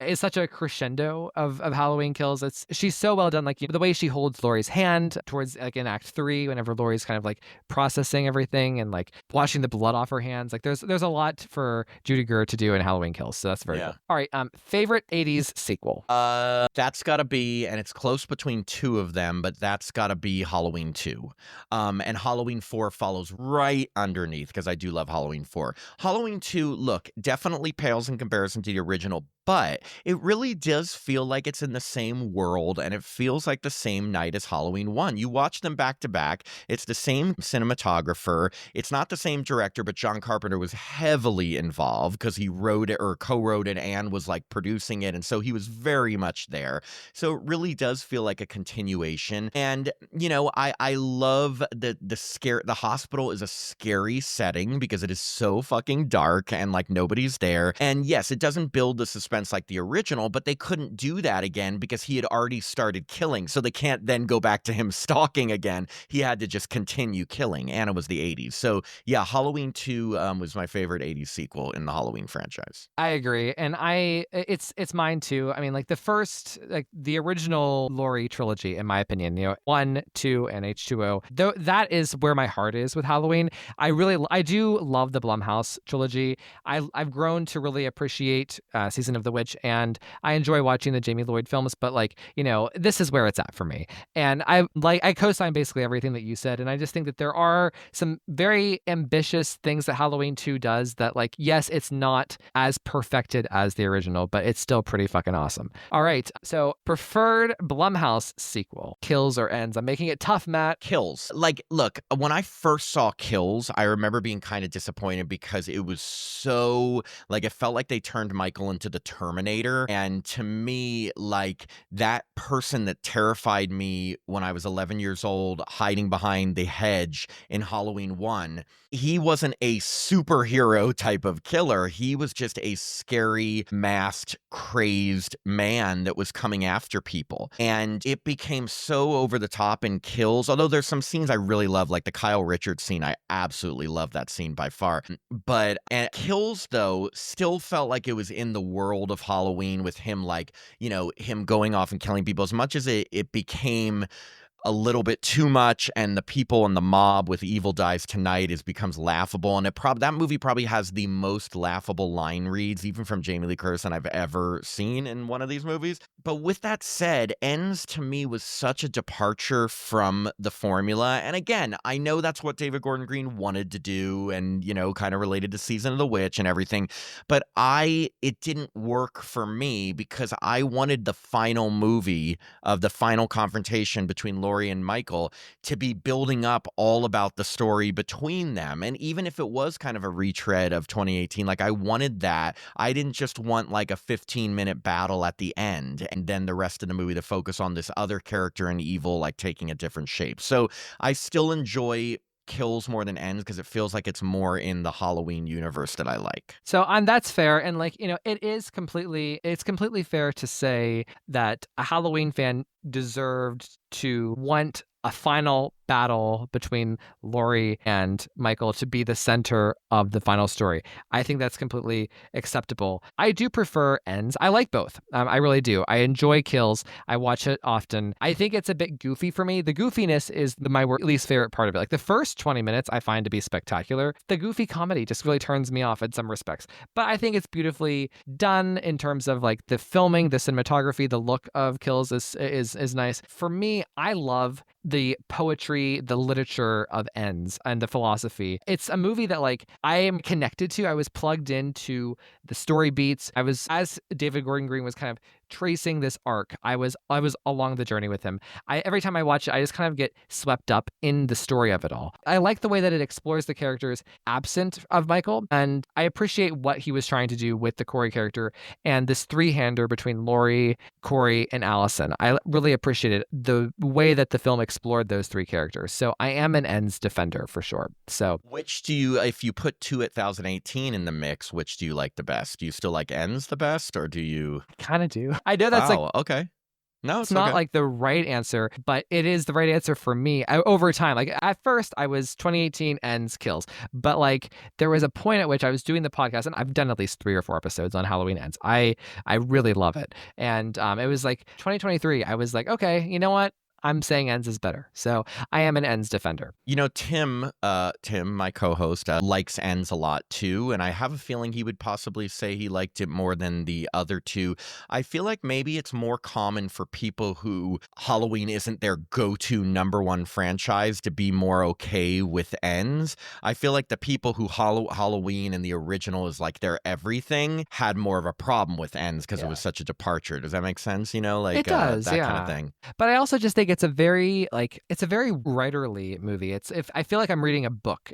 is such a crescendo of Halloween Kills. She's so well done. Like, the way she holds Laurie's hand towards like in Act 3, whenever Laurie's kind of like processing everything and like washing the blood off her hands. Like, there's a lot for Judy Greer to do in Halloween Kills. So that's very cool. All right. Favorite 80s sequel? That's gotta be, and it's close between 2 of them, but that's gotta be Halloween 2. And Halloween 4 follows right underneath, because I do love Halloween 4. Halloween 2, look, definitely pales in comparison to the original, but it really does feel like it's in the same world, and it feels like the same night as Halloween 1. You watch them back to back. It's the same cinematographer. It's not the same director, but John Carpenter was heavily involved because he wrote it or co-wrote it and was like producing it, and so he was very much there. So it really does feel like a continuation. And I love the hospital is a scary setting. setting because it is so fucking dark and like nobody's there. And yes, it doesn't build the suspense like the original, but they couldn't do that again because he had already started killing. So they can't then go back to him stalking again. He had to just continue killing. And it was the 80s. So yeah, Halloween 2 was my favorite 80s sequel in the Halloween franchise. I agree. And it's mine too. I mean, like the original Laurie trilogy, in my opinion, 1, 2, and H2O, though that is where my heart is with Halloween. I do love the Blumhouse trilogy. I've grown to really appreciate Season of the Witch, and I enjoy watching the Jamie Lloyd films, but this is where it's at for me. And I co-sign basically everything that you said, and I just think that there are some very ambitious things that Halloween 2 does that, yes, it's not as perfected as the original, but it's still pretty fucking awesome. All right, so preferred Blumhouse sequel, Kills or Ends? I'm making it tough, Matt. Kills. Look, when I first saw Kills, I remember being kind of disappointed because it was so, it felt like they turned Michael into the Terminator. And to me, that person that terrified me when I was 11 years old, hiding behind the hedge in Halloween 1, he wasn't a superhero type of killer. He was just a scary, masked, crazed man that was coming after people. And it became so over the top in Kills, although there's some scenes I really love, like the Kyle Richards scene. I absolutely love that scene by far. But Kills, though, still felt like it was in the world of Halloween with him, him going off and killing people. As much as it became a little bit too much, and the people in the mob with Evil Dies Tonight becomes laughable, and that movie probably has the most laughable line reads, even from Jamie Lee Curtis, I've ever seen in one of these movies. But with that said, Ends to me was such a departure from the formula, and again, I know that's what David Gordon Green wanted to do, and kind of related to Season of the Witch and everything, but it didn't work for me because I wanted the final movie of the final confrontation between Laurie and Michael to be building up all about the story between them. And even if it was kind of a retread of 2018, I wanted that. I didn't just want a 15-minute battle at the end and then the rest of the movie to focus on this other character and evil taking a different shape. So I still enjoy Kills more than Ends because it feels like it's more in the Halloween universe that I like. So that's fair, and it's completely fair to say that a Halloween fan deserved to want a final battle between Laurie and Michael to be the center of the final story. I think that's completely acceptable. I do prefer Ends. I like both. I really do. I enjoy Kills. I watch it often. I think it's a bit goofy for me. The goofiness is my least favorite part of it. The first 20 minutes I find to be spectacular. The goofy comedy just really turns me off in some respects. But I think it's beautifully done in terms of the filming, the cinematography, the look of Kills is nice. For me, I love the poetry, the literature of Ends and the philosophy. It's a movie that I am connected to. I was plugged into the story beats. As David Gordon Green was kind of tracing this arc, I was along the journey with him. Every time I watch it, I just kind of get swept up in the story of it all. I like the way that it explores the characters absent of Michael, and I appreciate what he was trying to do with the Corey character and this three-hander between Laurie, Corey, and Allison. I really appreciated the way that the film explored those three characters. So I am an Ends defender for sure. So which do you, if you put 2018 in the mix, which do you like the best? Do you still like Ends the best, or do you? Kind of do. I know that's okay. No, it's not okay. the right answer, but it is the right answer for me over time. At first I was 2018 Ends, Kills, but there was a point at which I was doing the podcast, and I've done at least 3 or 4 episodes on Halloween Ends. I really love it. And it was 2023. I was okay, you know what? I'm saying Ends is better. So I am an Ends defender. Tim, my co-host, likes Ends a lot too, and I have a feeling he would possibly say he liked it more than the other two. I feel like maybe it's more common for people who Halloween isn't their go-to number one franchise to be more okay with Ends. I feel like the people who Halloween and the original is their everything had more of a problem with Ends because it was such a departure. Does that make sense? It does, that kind of thing. But I also just think it's a very writerly movie. I feel like I'm reading a book,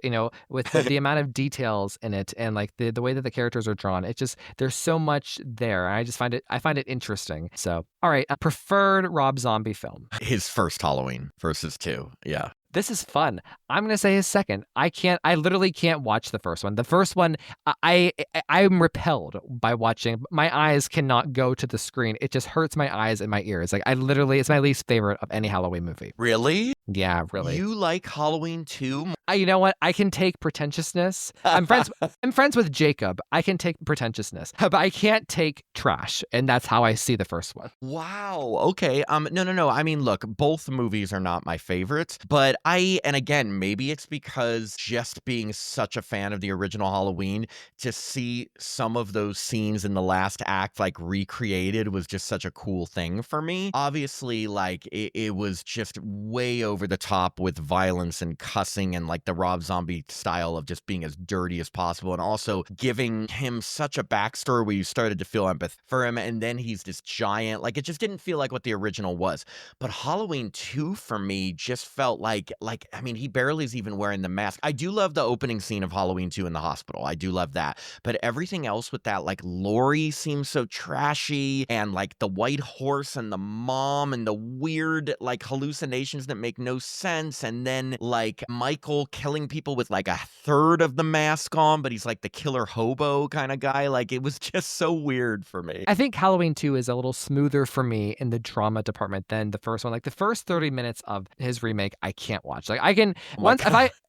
with the amount of details in it and the way that the characters are drawn. It just, there's so much there. I find it interesting. So, all right, preferred Rob Zombie film. His first Halloween versus 2. Yeah. This is fun. I'm gonna say his second. I literally can't watch the first one. The first one, I'm repelled by watching. My eyes cannot go to the screen. It just hurts my eyes and my ears. Like it's my least favorite of any Halloween movie. Really? Yeah, really. You like Halloween 2? You know what? I can take pretentiousness. I'm friends with Jacob. I can take pretentiousness, but I can't take trash, and that's how I see the first one. Wow. Okay. No. I mean, look, both movies are not my favorites, but and again, maybe it's because just being such a fan of the original Halloween, to see some of those scenes in the last act like recreated was just such a cool thing for me. Obviously, like it was just way over the top with violence and cussing and like the Rob Zombie style of just being as dirty as possible, and also giving him such a backstory where you started to feel empathy for him, and then he's this giant, like it just didn't feel like what the original was. But Halloween 2 for me just felt like I mean, he barely is even wearing the mask. I do love the opening scene of Halloween 2 in the hospital. I do love that. But everything else with that, like Laurie seems so trashy, and like the white horse and the mom and the weird like hallucinations that make no sense, and then like Michael killing people with like a third of the mask on, but he's like the killer hobo kind of guy. Like it was just so weird for me. I think Halloween 2 is a little smoother for me in the drama department than the first one. Like the first 30 minutes of his remake, I can't watch. Like I can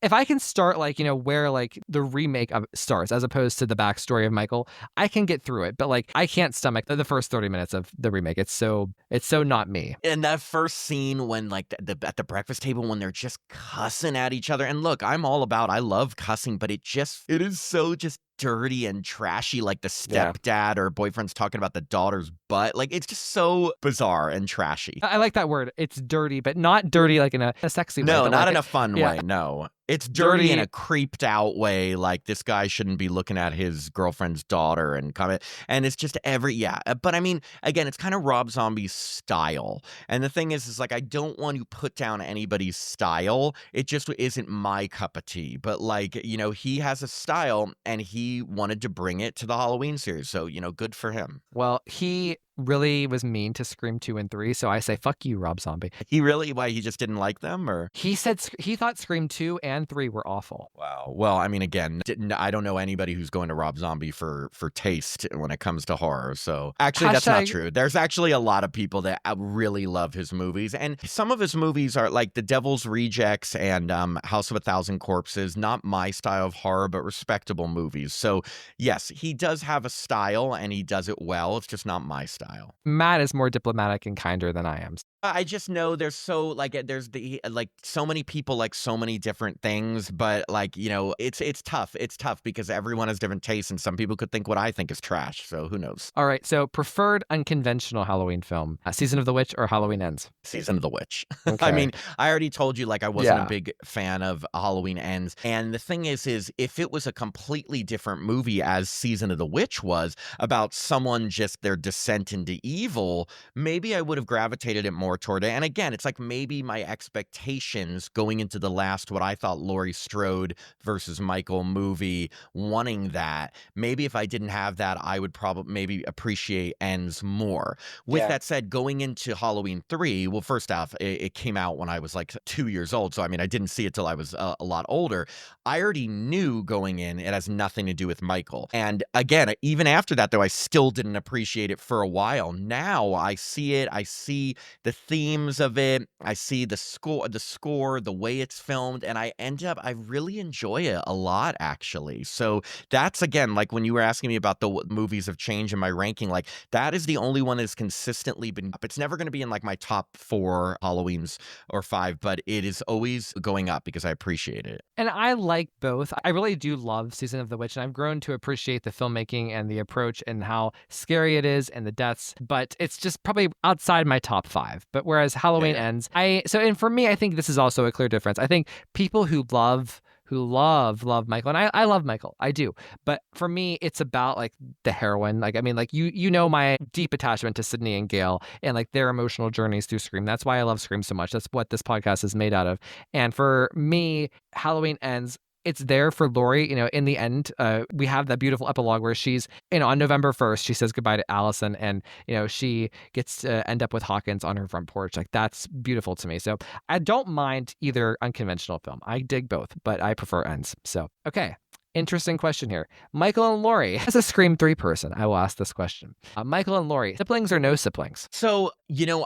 if I can start like, where like the remake of starts as opposed to the backstory of Michael, I can get through it. But like I can't stomach the first 30 minutes of the remake. It's so not me. And that first scene when like at the breakfast table when they're just cussing at each other. And look, I love cussing, but it is so just dirty and trashy, like the stepdad or boyfriend's talking about the daughter's butt. Like it's just so bizarre and trashy. I like that word. It's dirty, but not dirty like in a sexy way. No, but not like in a fun way. No. It's dirty in a creeped out way, like this guy shouldn't be looking at his girlfriend's daughter and comment. And it's just but I mean, again, it's kind of Rob Zombie's style. And the thing is like, I don't want to put down anybody's style. It just isn't my cup of tea. But like, he has a style and he wanted to bring it to the Halloween series. So, good for him. Well, he really was mean to Scream 2 and 3, so I say fuck you, Rob Zombie. Why he just didn't like them, or? He said he thought Scream 2 and 3 were awful. Wow. Well, I mean, again, I don't know anybody who's going to Rob Zombie for taste when it comes to horror. So actually, that's not true. There's actually a lot of people that really love his movies, and some of his movies are like The Devil's Rejects and House of a Thousand Corpses. Not my style of horror, but respectable movies. So yes, he does have a style and he does it well. It's just not my style. Matt is more diplomatic and kinder than I am. I just know there's so so many people like so many different things, but like, it's tough. It's tough because everyone has different tastes and some people could think what I think is trash. So who knows? All right. So preferred unconventional Halloween film, Season of the Witch or Halloween Ends? Season of the Witch. Okay. I mean, I already told you like I wasn't a big fan of Halloween Ends. And the thing is if it was a completely different movie as Season of the Witch was about someone just their descent into evil, maybe I would have gravitated it more toward it. And again, it's like maybe my expectations going into the last, what I thought Laurie Strode versus Michael movie, wanting that. Maybe if I didn't have that, I would probably maybe appreciate Ends more. With that said, going into Halloween 3, well, first off, it came out when I was like 2 years old. So, I mean, I didn't see it till I was a lot older. I already knew going in, it has nothing to do with Michael. And again, even after that, though, I still didn't appreciate it for a while. Now I see it. I see the themes of it. I see the score, the way it's filmed, and I really enjoy it a lot, actually. So that's, again, like when you were asking me about the movies of change in my ranking, like that is the only one that's consistently been up. It's never going to be in like my top 4 Halloweens or 5, but it is always going up because I appreciate it. And I like both. I really do love Season of the Witch, and I've grown to appreciate the filmmaking and the approach and how scary it is and the deaths, but it's just probably outside my top 5. But whereas Halloween Ends, and for me, I think this is also a clear difference. I think people who love Michael, and I love Michael, I do. But for me, it's about like the heroine. Like, I mean, like you know my deep attachment to Sydney and Gail and like their emotional journeys through Scream. That's why I love Scream so much. That's what this podcast is made out of. And for me, Halloween Ends it's there for Laurie. In the end, we have that beautiful epilogue where she's, on November 1st, she says goodbye to Allison, and, she gets to end up with Hawkins on her front porch. Like, that's beautiful to me. So I don't mind either unconventional film. I dig both, but I prefer ends. So, okay. Interesting question here. Michael and Laurie. As a Scream 3 person, I will ask this question. Michael and Laurie, siblings or no siblings? So,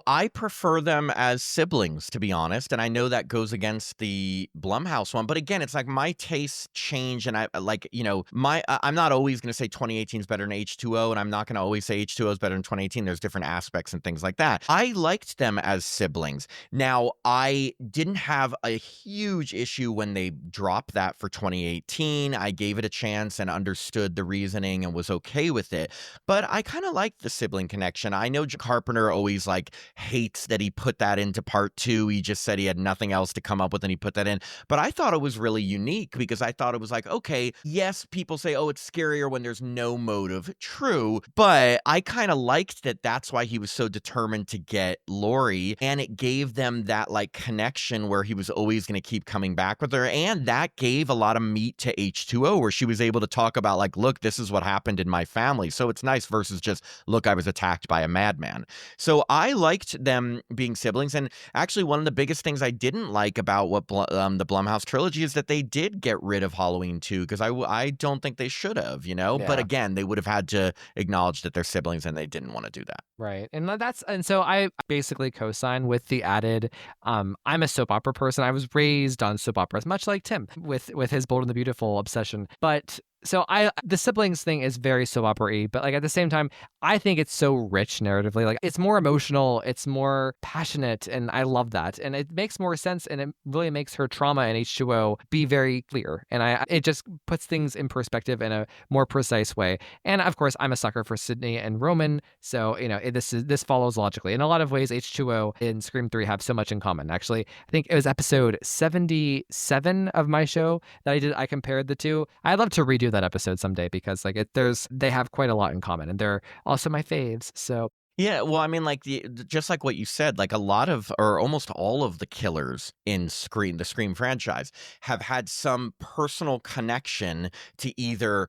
I prefer them as siblings, to be honest. And I know that goes against the Blumhouse one. But again, it's like my tastes change. And I'm not always going to say 2018 is better than H2O. And I'm not going to always say H2O is better than 2018. There's different aspects and things like that. I liked them as siblings. Now, I didn't have a huge issue when they dropped that for 2018. I gave it a chance and understood the reasoning and was okay with it. But I kind of liked the sibling connection. I know Carpenter always hates that he put that into part 2. He just said he had nothing else to come up with and he put that in. But I thought it was really unique because I thought it was okay, yes, people say, oh, it's scarier when there's no motive. True. But I kind of liked that that's why he was so determined to get Laurie. And it gave them that connection where he was always going to keep coming back with her. And that gave a lot of meat to H2O, where she was able to talk about look, this is what happened in my family. So it's nice versus just, look, I was attacked by a madman. So I liked them being siblings. And actually, one of the biggest things I didn't like about what the Blumhouse trilogy is that they did get rid of Halloween 2, because I don't think they should have, Yeah. But again, they would have had to acknowledge that they're siblings, and they didn't want to do that. Right. And so I basically co-sign with the added, I'm a soap opera person. I was raised on soap operas, much like Tim with his Bold and the Beautiful obsession. But so the siblings thing is very soap opera-y, but at the same time, I think it's so rich narratively. It's more emotional, it's more passionate, and I love that. And it makes more sense, and it really makes her trauma in H2O be very clear. And it just puts things in perspective in a more precise way. And of course, I'm a sucker for Sydney and Roman, so this follows logically. In a lot of ways, H2O and Scream 3 have so much in common. Actually, I think it was episode 77 of my show that I compared the two. I'd love to redo that episode someday because they have quite a lot in common, and they're also my faves. So Yeah, well, I mean, just like what you said, a lot of, or almost all of the killers in the Scream franchise have had some personal connection to either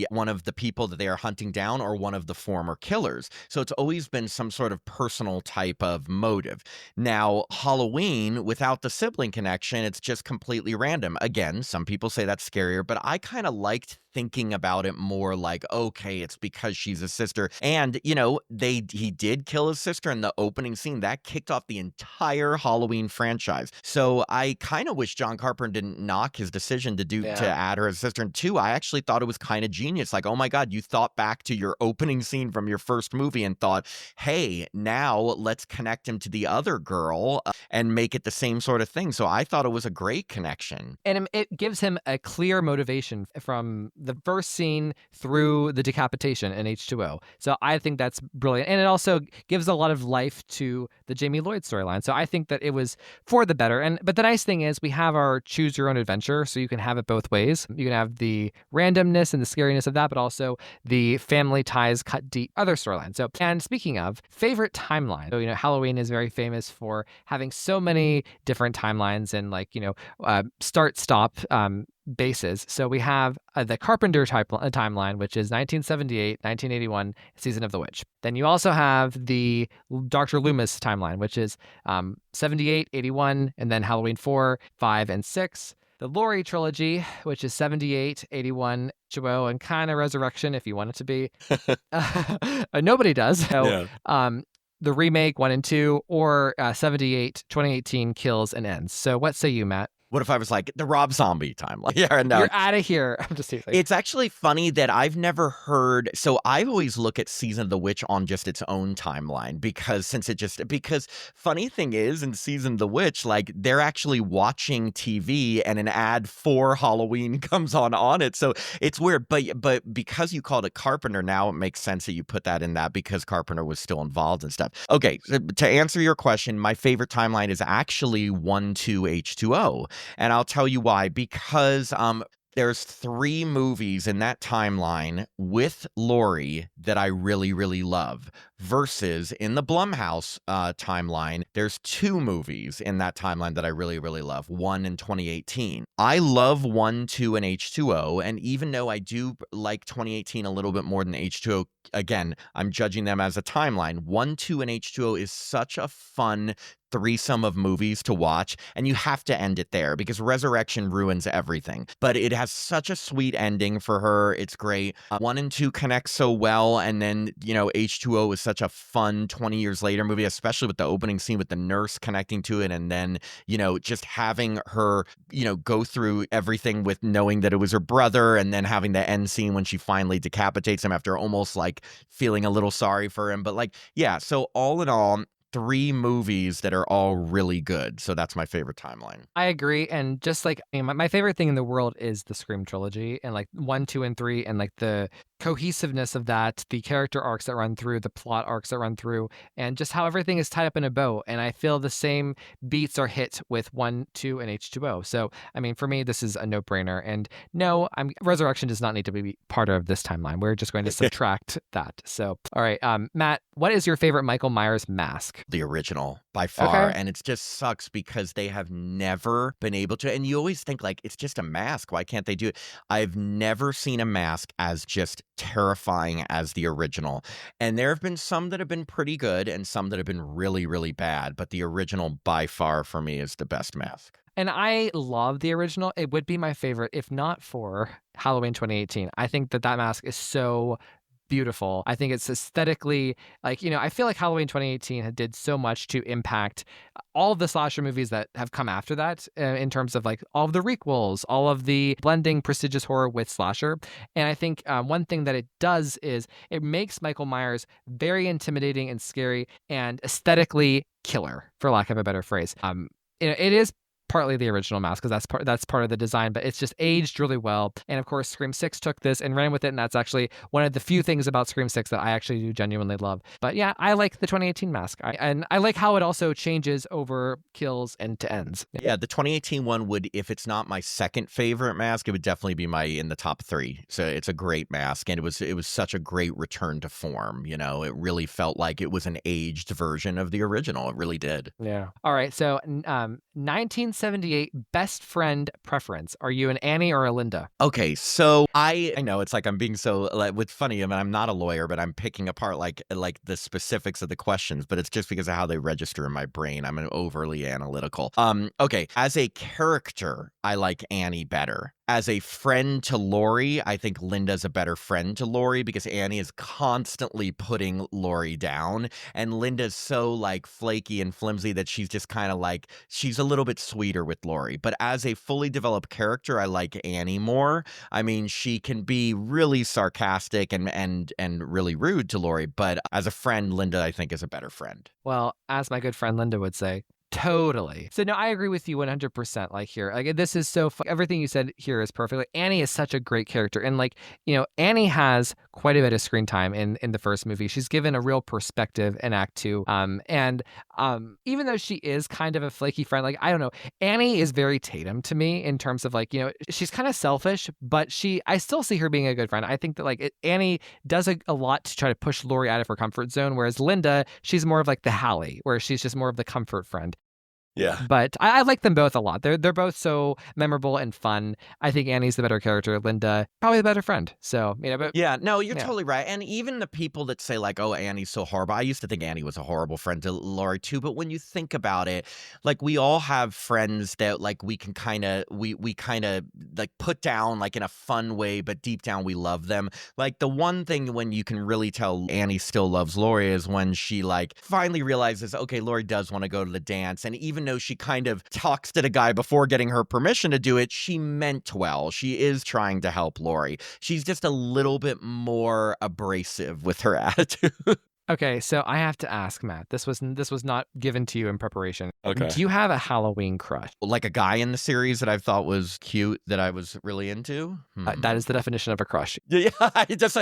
one of the people that they are hunting down or one of the former killers. So it's always been some sort of personal type of motive. Now, Halloween, without the sibling connection, it's just completely random. Again, some people say that's scarier, but I kind of liked thinking about it more okay, it's because she's a sister. And, he did kill his sister in the opening scene. That kicked off the entire Halloween franchise. So I kind of wish John Carpenter didn't knock his decision to add her as a sister. And 2, I actually thought it was kind of genius. Oh my God, you thought back to your opening scene from your first movie and thought, hey, now let's connect him to the other girl and make it the same sort of thing. So I thought it was a great connection. And it gives him a clear motivation from the first scene through the decapitation in H2O. So I think that's brilliant. And it also gives a lot of life to the Jamie Lloyd storyline. So I think that it was for the better. But the nice thing is we have our choose your own adventure, so you can have it both ways. You can have the randomness and the scariness of that, but also the family ties cut deep other storyline. So, and speaking of favorite timeline, so Halloween is very famous for having so many different timelines and start stop bases. So we have the Carpenter timeline, which is 1978, 1981, Season of the Witch. Then you also have the Dr. Loomis timeline, which is 78, 81, and then Halloween 4, 5, and 6. The Laurie trilogy, which is 78, 81, H2O, and kind of Resurrection, if you want it to be. Nobody does. So, the remake 1 and 2, or 78, 2018, Kills and Ends. So what say you, Matt? What if I was the Rob Zombie timeline? Yeah, no. You're out of here. I'm just teasing. It's actually funny that I've never heard. So I always look at Season of the Witch on just its own timeline because funny thing is in Season of the Witch, they're actually watching TV and an ad for Halloween comes on it. So it's weird. But because you called it Carpenter, now it makes sense that you put that in that because Carpenter was still involved and stuff. Okay, so to answer your question, my favorite timeline is actually 1, 2, H2O. And I'll tell you why. Because there's 3 movies in that timeline with Laurie that I really, really love. versus in the Blumhouse timeline, there's 2 movies in that timeline that I really, really love. One in 2018. I love 1, 2, and H2O, and even though I do like 2018 a little bit more than H2O, again, I'm judging them as a timeline. 1, 2, and H2O is such a fun threesome of movies to watch, and you have to end it there because Resurrection ruins everything. But it has such a sweet ending for her. It's great. 1 and 2 connect so well, and then, H2O is such a fun 20 years later movie, especially with the opening scene with the nurse connecting to it, and then, just having her, go through everything with knowing that it was her brother, and then having the end scene when she finally decapitates him after almost like feeling a little sorry for him. But yeah, so all in all, 3 movies that are all really good. So that's my favorite timeline. I agree. And just my favorite thing in the world is the Scream trilogy, and 1, 2, and 3, and the cohesiveness of that, the character arcs that run through, the plot arcs that run through, and just how everything is tied up in a bow. And I feel the same beats are hit with 1, 2, and H2O. So, for me, this is a no-brainer. And no, Resurrection does not need to be part of this timeline. We're just going to subtract that. So, all right, Matt, what is your favorite Michael Myers mask? The original by far. Okay. And it just sucks because they have never been able to. And you always think it's just a mask. Why can't they do it? I've never seen a mask as just terrifying as the original. And there have been some that have been pretty good and some that have been really, really bad. But the original by far for me is the best mask. And I love the original. It would be my favorite if not for Halloween 2018. I think that mask is so beautiful. I think it's aesthetically I feel like Halloween 2018 did so much to impact all of the slasher movies that have come after that, in terms of all of the requels, all of the blending prestigious horror with slasher. And I think one thing that it does is it makes Michael Myers very intimidating and scary and aesthetically killer, for lack of a better phrase. It is partly the original mask because that's part of the design, but it's just aged really well. And of course, Scream 6 took this and ran with it, and that's actually one of the few things about Scream 6 that I actually do genuinely love. But yeah, I like the 2018 mask, and I like how it also changes over kills and to ends. Yeah, the 2018 one would, if it's not my second favorite mask, it would definitely be in the top 3. So it's a great mask, and it was such a great return to form. It really felt like it was an aged version of the original. It really did. Yeah. All right. So 1978 best friend preference. Are you an Annie or a Linda? Okay, so I know it's I'm being so what's funny. I'm not a lawyer, but I'm picking apart the specifics of the questions. But it's just because of how they register in my brain. I'm an overly analytical. Okay, as a character, I like Annie better. As a friend to Laurie, I think Linda's a better friend to Laurie because Annie is constantly putting Laurie down, and Linda's so flaky and flimsy that she's just kind of she's a little bit sweeter with Laurie. But as a fully developed character, I like Annie more. She can be really sarcastic and really rude to Laurie, but as a friend, Linda, I think, is a better friend. Well, as my good friend Linda would say, totally. So no, I agree with you 100%. Here, this is so everything you said here is perfect. Annie is such a great character, and Annie has quite a bit of screen time in the first movie. She's given a real perspective in Act 2. And even though she is kind of a flaky friend, I don't know, Annie is very Tatum to me in terms of she's kind of selfish, but I still see her being a good friend. I think that Annie does a lot to try to push Laurie out of her comfort zone, whereas Linda, she's more of the Hallie, where she's just more of the comfort friend. Yeah. But I like them both a lot. They're both so memorable and fun. I think Annie's the better character. Linda, probably the better friend. So, but yeah, no, you're totally right. And even the people that say oh, Annie's so horrible. I used to think Annie was a horrible friend to Laurie too. But when you think about it, we all have friends that we can kind of put down in a fun way, but deep down we love them. The one thing when you can really tell Annie still loves Laurie is when she finally realizes, okay, Laurie does want to go to the dance, and even though she kind of talks to the guy before getting her permission to do it, she meant well. She is trying to help Laurie. She's just a little bit more abrasive with her attitude. Okay, so I have to ask, Matt. This was not given to you in preparation. Okay. Do you have a Halloween crush? A guy in the series that I thought was cute that I was really into? That is the definition of a crush. Yeah, I guess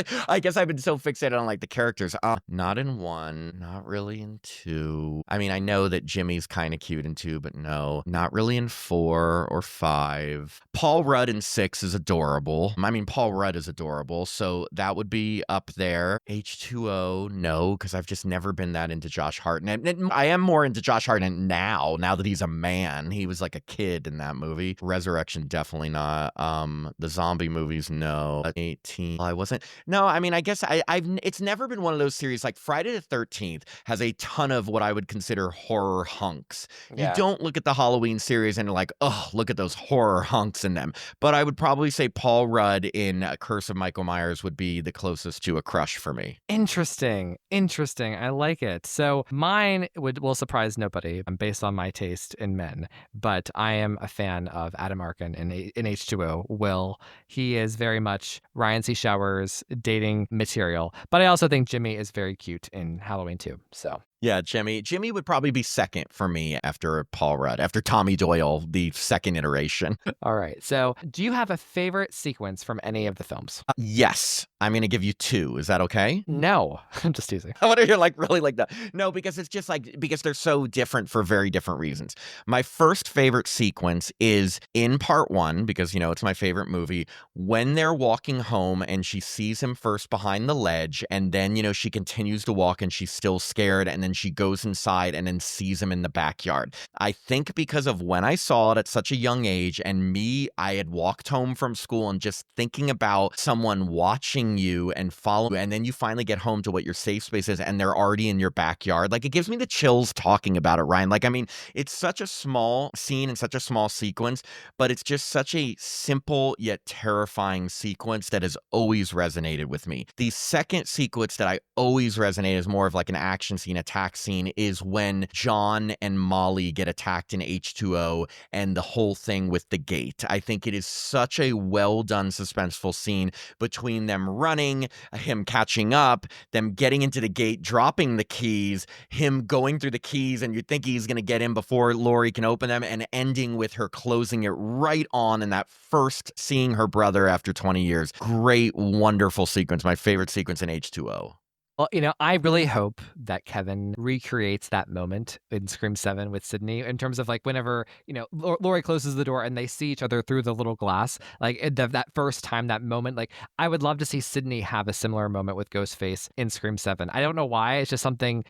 I've been so fixated on the characters. Not in 1, not really in 2. I know that Jimmy's kind of cute in 2, but no, not really in 4 or 5. Paul Rudd in 6 is adorable. Paul Rudd is adorable, so that would be up there. H2O, no. because I've just never been that into Josh Hartnett. And I am more into Josh Hartnett now that he's a man. He was like a kid in that movie. Resurrection, definitely not. The zombie movies, no. 18. I wasn't. No, I mean, I guess it's never been one of those series. Like Friday the 13th has a ton of what I would consider horror hunks. You don't look at the Halloween series and you're like, oh, look at those horror hunks in them. But I would probably say Paul Rudd in Curse of Michael Myers would be the closest to a crush for me. Interesting. I like it. So mine will surprise nobody based on my taste in men, but I am a fan of Adam Arkin in H2O. Will. He is very much Ryan C. Showers dating material, but I also think Jimmy is very cute in Halloween 2. So yeah, Jimmy would probably be second for me after Paul Rudd, after Tommy Doyle, the second iteration. All right. So do you have a favorite sequence from any of the films? Yes. I'm going to give you 2. Is that okay? No, I'm just teasing. I wonder if you're like really like that. No, because it's just like, because they're so different for very different reasons. My first favorite sequence is in part 1, because, it's my favorite movie, when they're walking home and she sees him first behind the ledge. And then, she continues to walk and she's still scared. And then she goes inside and then sees him in the backyard. I think because of when I saw it at such a young age and I had walked home from school and just thinking about someone watching you and following you, and then you finally get home to what your safe space is and they're already in your backyard. Like, it gives me the chills talking about it, Ryan. Like, I mean, it's such a small scene and such a small sequence, but it's just such a simple yet terrifying sequence that has always resonated with me. The second sequence that I always resonate as more of like an action scene, attack scene, is when John and Molly get attacked in H2O and the whole thing with the gate. I think it is such a well done suspenseful scene between them running, him catching up, them getting into the gate, dropping the keys, him going through the keys, and you think he's going to get in before Laurie can open them, and ending with her closing it right on in that first seeing her brother after 20 years. Great, wonderful sequence. My favorite sequence in H2O. Well, I really hope that Kevin recreates that moment in Scream 7 with Sydney in terms of like whenever, Laurie closes the door and they see each other through the little glass, like that first time, that moment, like I would love to see Sydney have a similar moment with Ghostface in Scream 7. I don't know why. It's just something,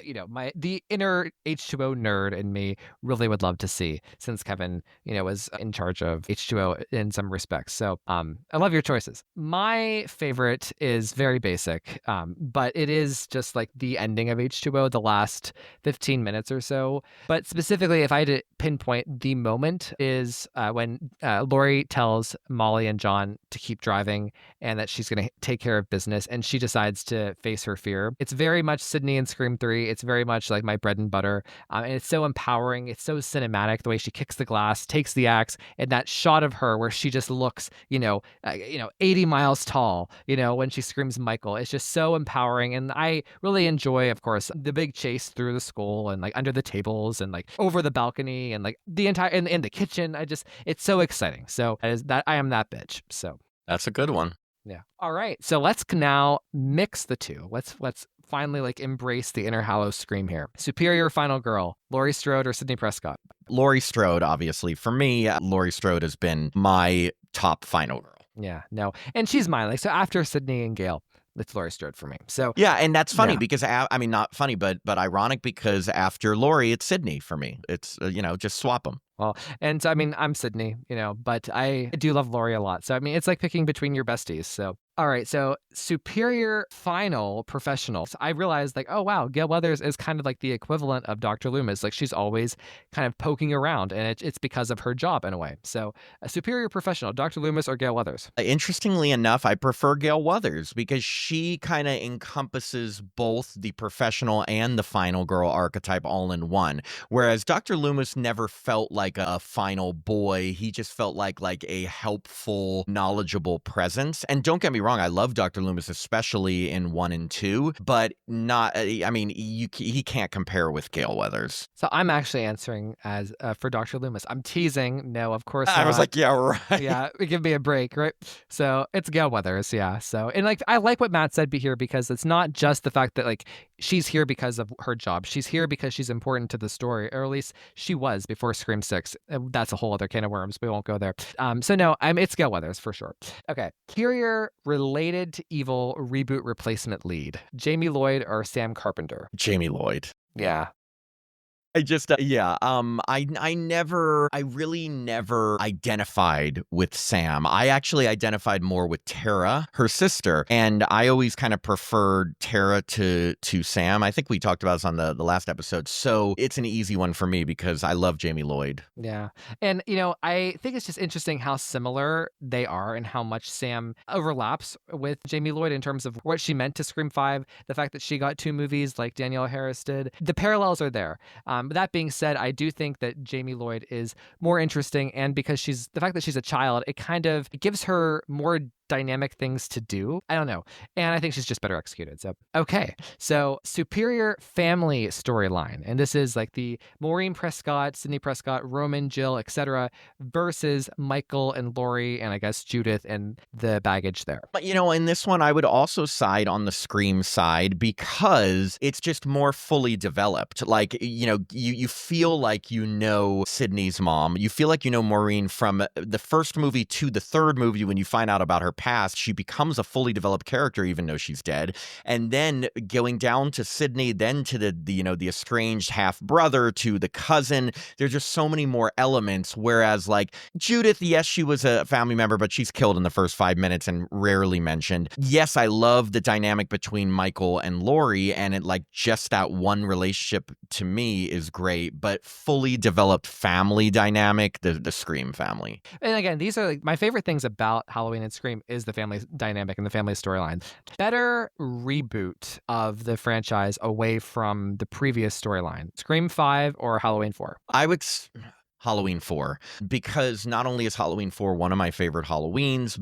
the inner H2O nerd in me really would love to see, since Kevin, was in charge of H2O in some respects. So I love your choices. My favorite is very basic, but it is just like the ending of H2O, the last 15 minutes or so. But specifically, if I had to pinpoint the moment, is when Laurie tells Molly and John to keep driving and that she's going to take care of business, and she decides to face her fear. It's very much Sydney in Scream 3. It's very much like my bread and butter. And it's so empowering. It's so cinematic, the way she kicks the glass, takes the axe, and that shot of her where she just looks, 80 miles tall, when she screams Michael. It's just so empowering. And I really enjoy, of course, the big chase through the school and like under the tables and like over the balcony and like the entire in the kitchen. It's so exciting. So I am that bitch. So that's a good one. Yeah. All right. So let's now mix the two. Let's finally like embrace the inner Hallo-Scream here. Superior final girl, Laurie Strode or Sidney Prescott? Laurie Strode, obviously. For me, Laurie Strode has been my top final girl. Yeah, no. And she's mine. Like, so after Sydney and Gail, it's Laurie Strode for me. So yeah, and that's funny because not funny, but ironic, because after Laurie, it's Sydney for me. It's just swap them. Well, and so, I mean, I'm Sydney, but I do love Laurie a lot. So I mean, it's like picking between your besties. So all right, so superior final professional. So I realized like, oh wow, Gail Weathers is kind of like the equivalent of Dr. Loomis. Like she's always kind of poking around, and it's because of her job in a way. So a superior professional, Dr. Loomis or Gail Weathers? Interestingly enough, I prefer Gail Weathers because she kind of encompasses both the professional and the final girl archetype all in one. Whereas Dr. Loomis never felt like a final boy. He just felt like a helpful, knowledgeable presence. And don't get me wrong, I love Dr. Loomis, especially in 1 and 2, but not, I mean, he can't compare with Gail Weathers. So I'm actually answering as for Dr. Loomis. I'm teasing. No, of course not. I was like, yeah, right. Yeah, give me a break, right? So it's Gail Weathers, yeah. So, and like, I like what Matt said here, because it's not just the fact that like she's here because of her job. She's here because she's important to the story, or at least she was before Scream 6. That's a whole other can of worms. We won't go there. So no, it's Gail Weathers for sure. Okay. Superior related to evil reboot replacement lead? Jamie Lloyd or Sam Carpenter? Jamie Lloyd. Yeah. I really never identified with Sam. I actually identified more with Tara, her sister, and I always kind of preferred Tara to Sam. I think we talked about this on the last episode, so it's an easy one for me because I love Jamie Lloyd. Yeah. And, I think it's just interesting how similar they are and how much Sam overlaps with Jamie Lloyd in terms of what she meant to Scream 5, the fact that she got 2 movies like Danielle Harris did. The parallels are there. But that being said, I do think that Jamie Lloyd is more interesting. And because the fact that she's a child, it gives her more dynamic things to do. I don't know. And I think she's just better executed. So, okay. So, superior family storyline. And this is like the Maureen Prescott, Sidney Prescott, Roman, Jill, etc. versus Michael and Laurie, and I guess Judith and the baggage there. But, in this one, I would also side on the Scream side because it's just more fully developed. Like, you feel like Sydney's mom. You feel like Maureen from the first movie to the third movie. When you find out about her past, she becomes a fully developed character, even though she's dead. And then going down to Sydney, then to the estranged half brother, to the cousin. There's just so many more elements. Whereas like Judith, yes, she was a family member, but she's killed in the first 5 minutes and rarely mentioned. Yes, I love the dynamic between Michael and Laurie, and just that one relationship to me is great, but fully developed family dynamic, the Scream family. And again, these are my favorite things about Halloween and Scream is the family dynamic and the family storyline. Better reboot of the franchise away from the previous storyline, Scream 5 or Halloween 4? I would Halloween 4, because not only is Halloween 4 one of my favorite Halloweens,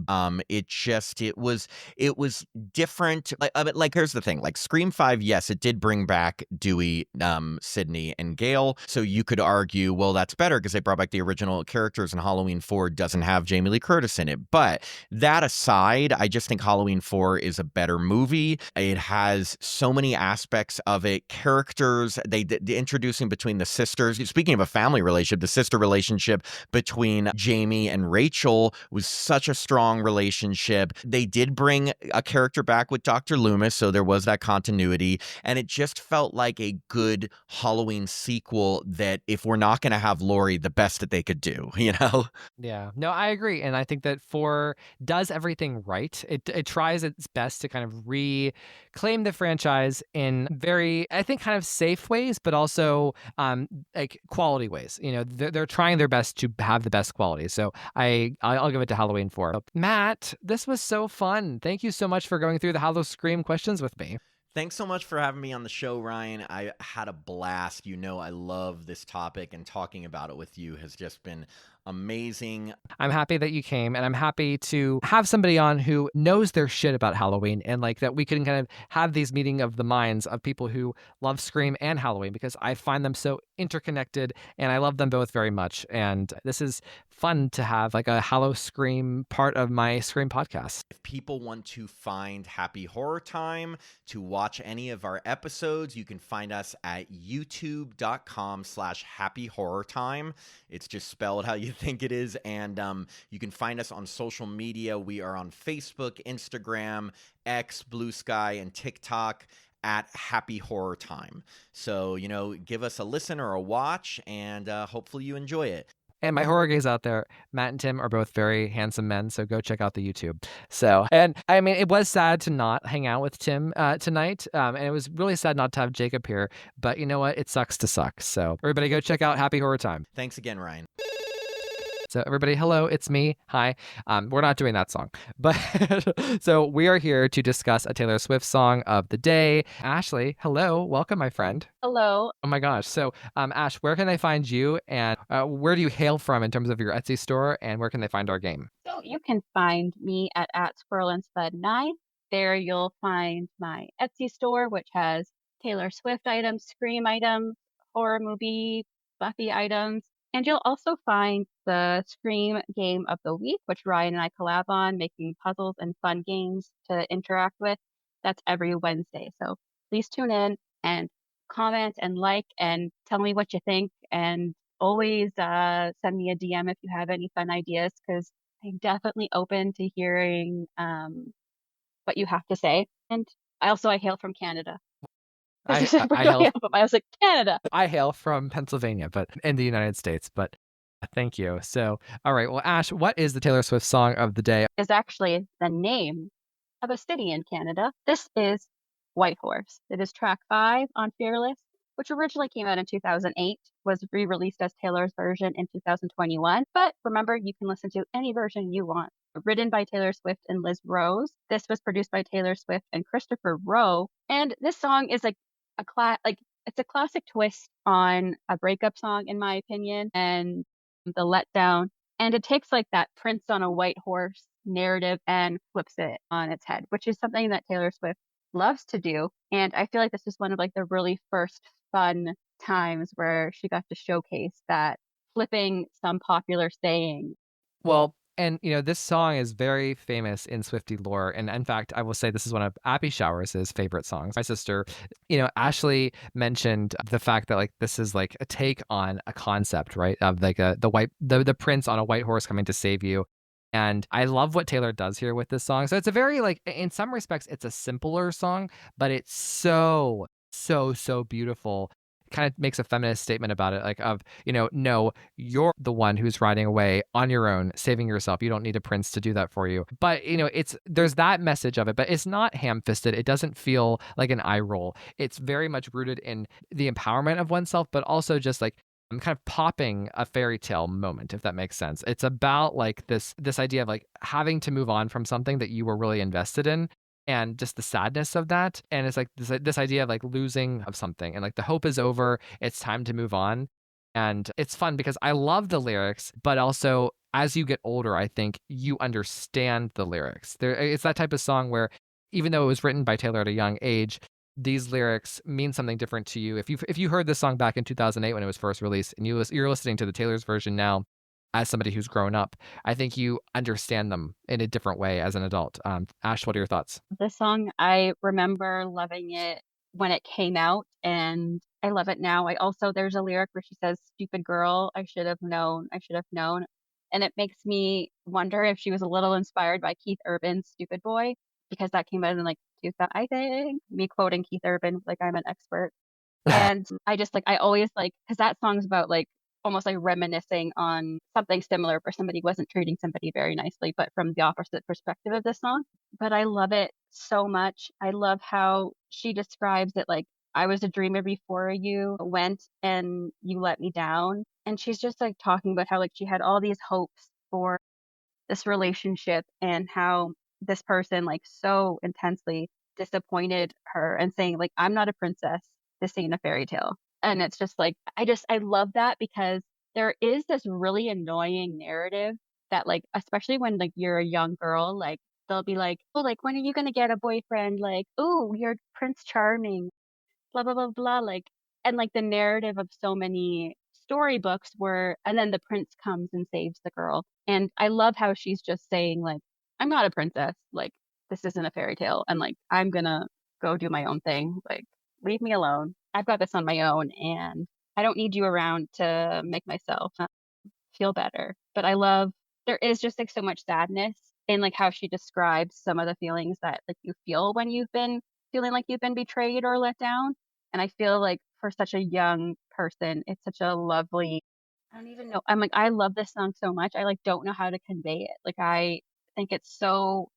it was different. Like here's the thing, like Scream 5, yes, it did bring back Dewey, Sydney, and Gail. So you could argue, well, that's better because they brought back the original characters, and Halloween 4 doesn't have Jamie Lee Curtis in it. But that aside, I just think Halloween 4 is a better movie. It has so many aspects of it, characters, the introducing between the sisters. Speaking of a family relationship, the sister relationship between Jamie and Rachel was such a strong relationship. They did bring a character back with Dr. Loomis, so there was that continuity, and it just felt like a good Halloween sequel that, if we're not going to have Laurie, the best that they could do, Yeah, no, I agree. And I think that 4 does everything right. It tries its best to kind of reclaim the franchise in very, I think, kind of safe ways, but also like quality ways. They're trying their best to have the best quality. So I'll give it to Halloween 4. Matt, this was so fun. Thank you so much for going through the Hallo-Scream questions with me. Thanks so much for having me on the show, Ryan. I had a blast. I love this topic, and talking about it with you has just been amazing. I'm happy that you came, and I'm happy to have somebody on who knows their shit about Halloween, and like that we can kind of have these meeting of the minds of people who love Scream and Halloween, because I find them so interconnected and I love them both very much. And this is fun to have like a Hallo-Scream part of my Scream podcast. If people want to find Happy Horror Time, to watch any of our episodes, you can find us at youtube.com/Happy Horror Time. It's just spelled how you think it is. And you can find us on social media. We are on Facebook, Instagram, X, Blue Sky, and TikTok at Happy Horror Time. So, give us a listen or a watch, and hopefully you enjoy it. And my horror gays out there, Matt and Tim are both very handsome men, so go check out the YouTube. So, and I mean, it was sad to not hang out with Tim tonight, and it was really sad not to have Jacob here, but you know what? It sucks to suck. So everybody go check out Happy Horror Time. Thanks again, Ryan. So everybody, hello, it's me. Hi. We're not doing that song, but so we are here to discuss a Taylor Swift song of the day. Ashley, hello, welcome, my friend. Hello. Oh my gosh. So, Ash, where can they find you, and where do you hail from in terms of your Etsy store, and where can they find our game? So you can find me at Squirrel and Spud 9. There you'll find my Etsy store, which has Taylor Swift items, Scream items, horror movie, Buffy items. And you'll also find the Scream Game of the Week, which Ryan and I collab on, making puzzles and fun games to interact with. That's every Wednesday. So please tune in and comment and like and tell me what you think. And always send me a DM if you have any fun ideas, because I'm definitely open to hearing what you have to say. And I hail from Canada. This I, is I, where I do I hail hail from? I was like, Canada. I hail from Pennsylvania, but in the United States. But thank you. So, all right. Well, Ash, what is the Taylor Swift song of the day? Is actually the name of a city in Canada. This is Whitehorse. It is track 5 on Fearless, which originally came out in 2008, was re-released as Taylor's version in 2021. But remember, you can listen to any version you want. Written by Taylor Swift and Liz Rose. This was produced by Taylor Swift and Christopher Rowe. And this song is like it's a classic twist on a breakup song, in my opinion, and the letdown. And it takes like that Prince on a white horse narrative and flips it on its head, which is something that Taylor Swift loves to do. And I feel like this is one of like the really first fun times where she got to showcase that flipping some popular saying. Well, and this song is very famous in Swiftie lore. And in fact, I will say this is one of Abby Showers' favorite songs. My sister, Ashley mentioned the fact that like this is like a take on a concept, right? Of like the prince on a white horse coming to save you. And I love what Taylor does here with this song. So it's a very like in some respects it's a simpler song, but it's so so beautiful. Kind of makes a feminist statement about it, like of, no, you're the one who's riding away on your own, saving yourself. You don't need a prince to do that for you. But, there's that message of it, but it's not ham-fisted. It doesn't feel like an eye roll. It's very much rooted in the empowerment of oneself, but also just like I'm kind of popping a fairy tale moment, if that makes sense. It's about like this idea of like having to move on from something that you were really invested in and just the sadness of that. And it's like this idea of like losing of something and like the hope is over. It's time to move on. And it's fun because I love the lyrics, but also as you get older, I think you understand the lyrics. It's that type of song where even though it was written by Taylor at a young age, these lyrics mean something different to you. If you heard this song back in 2008 when it was first released and you're listening to the Taylor's version now, as somebody who's grown up, I think you understand them in a different way as an adult. Ash, what are your thoughts? This song, I remember loving it when it came out, and I love it now. There's a lyric where she says, "Stupid girl, I should have known, I should have known." And it makes me wonder if she was a little inspired by Keith Urban's Stupid Boy, because that came out in like 2000, I think. Me quoting Keith Urban, like I'm an expert. And I always like, because that song's about like almost like reminiscing on something similar where somebody wasn't treating somebody very nicely, but from the opposite perspective of this song. But I love it so much. I love how she describes it like, I was a dreamer before you went and you let me down. And she's just like talking about how like she had all these hopes for this relationship and how this person like so intensely disappointed her and saying like, I'm not a princess, this ain't a fairy tale. And it's just like I love that because there is this really annoying narrative that like, especially when like you're a young girl, like they'll be like, oh, like when are you gonna get a boyfriend, like, oh, you're Prince Charming, blah blah blah blah, like, and like the narrative of so many storybooks where and then the prince comes and saves the girl. And I love how she's just saying like, I'm not a princess, like this isn't a fairy tale, and like I'm gonna go do my own thing, like leave me alone, I've got this on my own, and I don't need you around to make myself feel better. But I love there is just like so much sadness in like how she describes some of the feelings that like you feel when you've been feeling like you've been betrayed or let down. And I feel like for such a young person, it's such a lovely, I don't even know. I'm like, I love this song so much. I like don't know how to convey it. Like I think it's so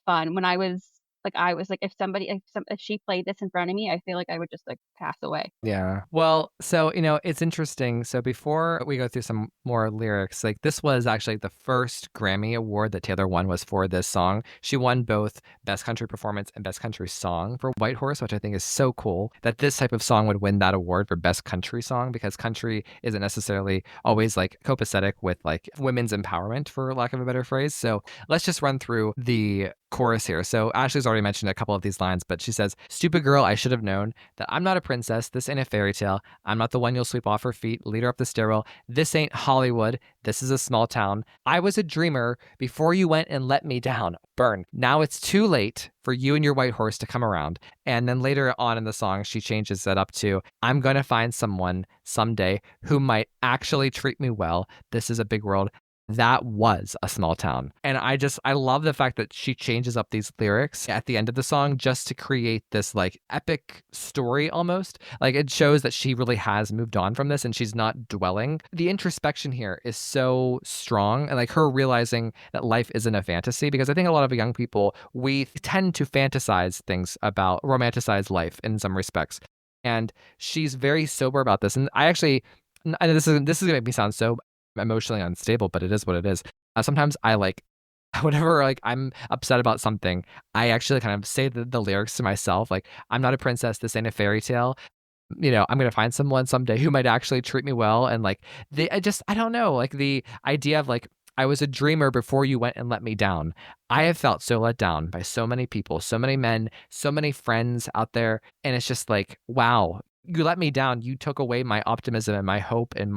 fun. When I was like, if she played this in front of me, I feel like I would just like pass away. Yeah. Well, so, it's interesting. So before we go through some more lyrics, like this was actually the first Grammy award that Taylor won was for this song. She won both Best Country Performance and Best Country Song for Whitehorse, which I think is so cool that this type of song would win that award for Best Country Song because country isn't necessarily always like copacetic with like women's empowerment, for lack of a better phrase. So let's just run through the chorus here. So Ashley's already mentioned a couple of these lines, but she says, "Stupid girl, I should have known that I'm not a princess. This ain't a fairy tale. I'm not the one you'll sweep off her feet, lead her up the stairwell. This ain't Hollywood. This is a small town. I was a dreamer before you went and let me down. Burn. Now it's too late for you and your white horse to come around." And then later on in the song, she changes that up to, "I'm going to find someone someday who might actually treat me well. This is a big world. that was a small town. And I love the fact that she changes up these lyrics at the end of the song just to create this like epic story almost. Like it shows that she really has moved on from this and she's not dwelling. The introspection here is so strong, and like her realizing that life isn't a fantasy, because I think a lot of young people, we tend to fantasize things about romanticize life in some respects. And she's very sober about this. And I know this is gonna make me sound so emotionally unstable, but it is what it is. Sometimes I like whenever like I'm upset about something, I actually kind of say the lyrics to myself, like, I'm not a princess, this ain't a fairy tale. I'm gonna find someone someday who might actually treat me well. And like I don't know, like the idea of like I was a dreamer before you went and let me down. I have felt so let down by so many people, so many men, so many friends out there. And it's just like, wow, you let me down. You took away my optimism and my hope and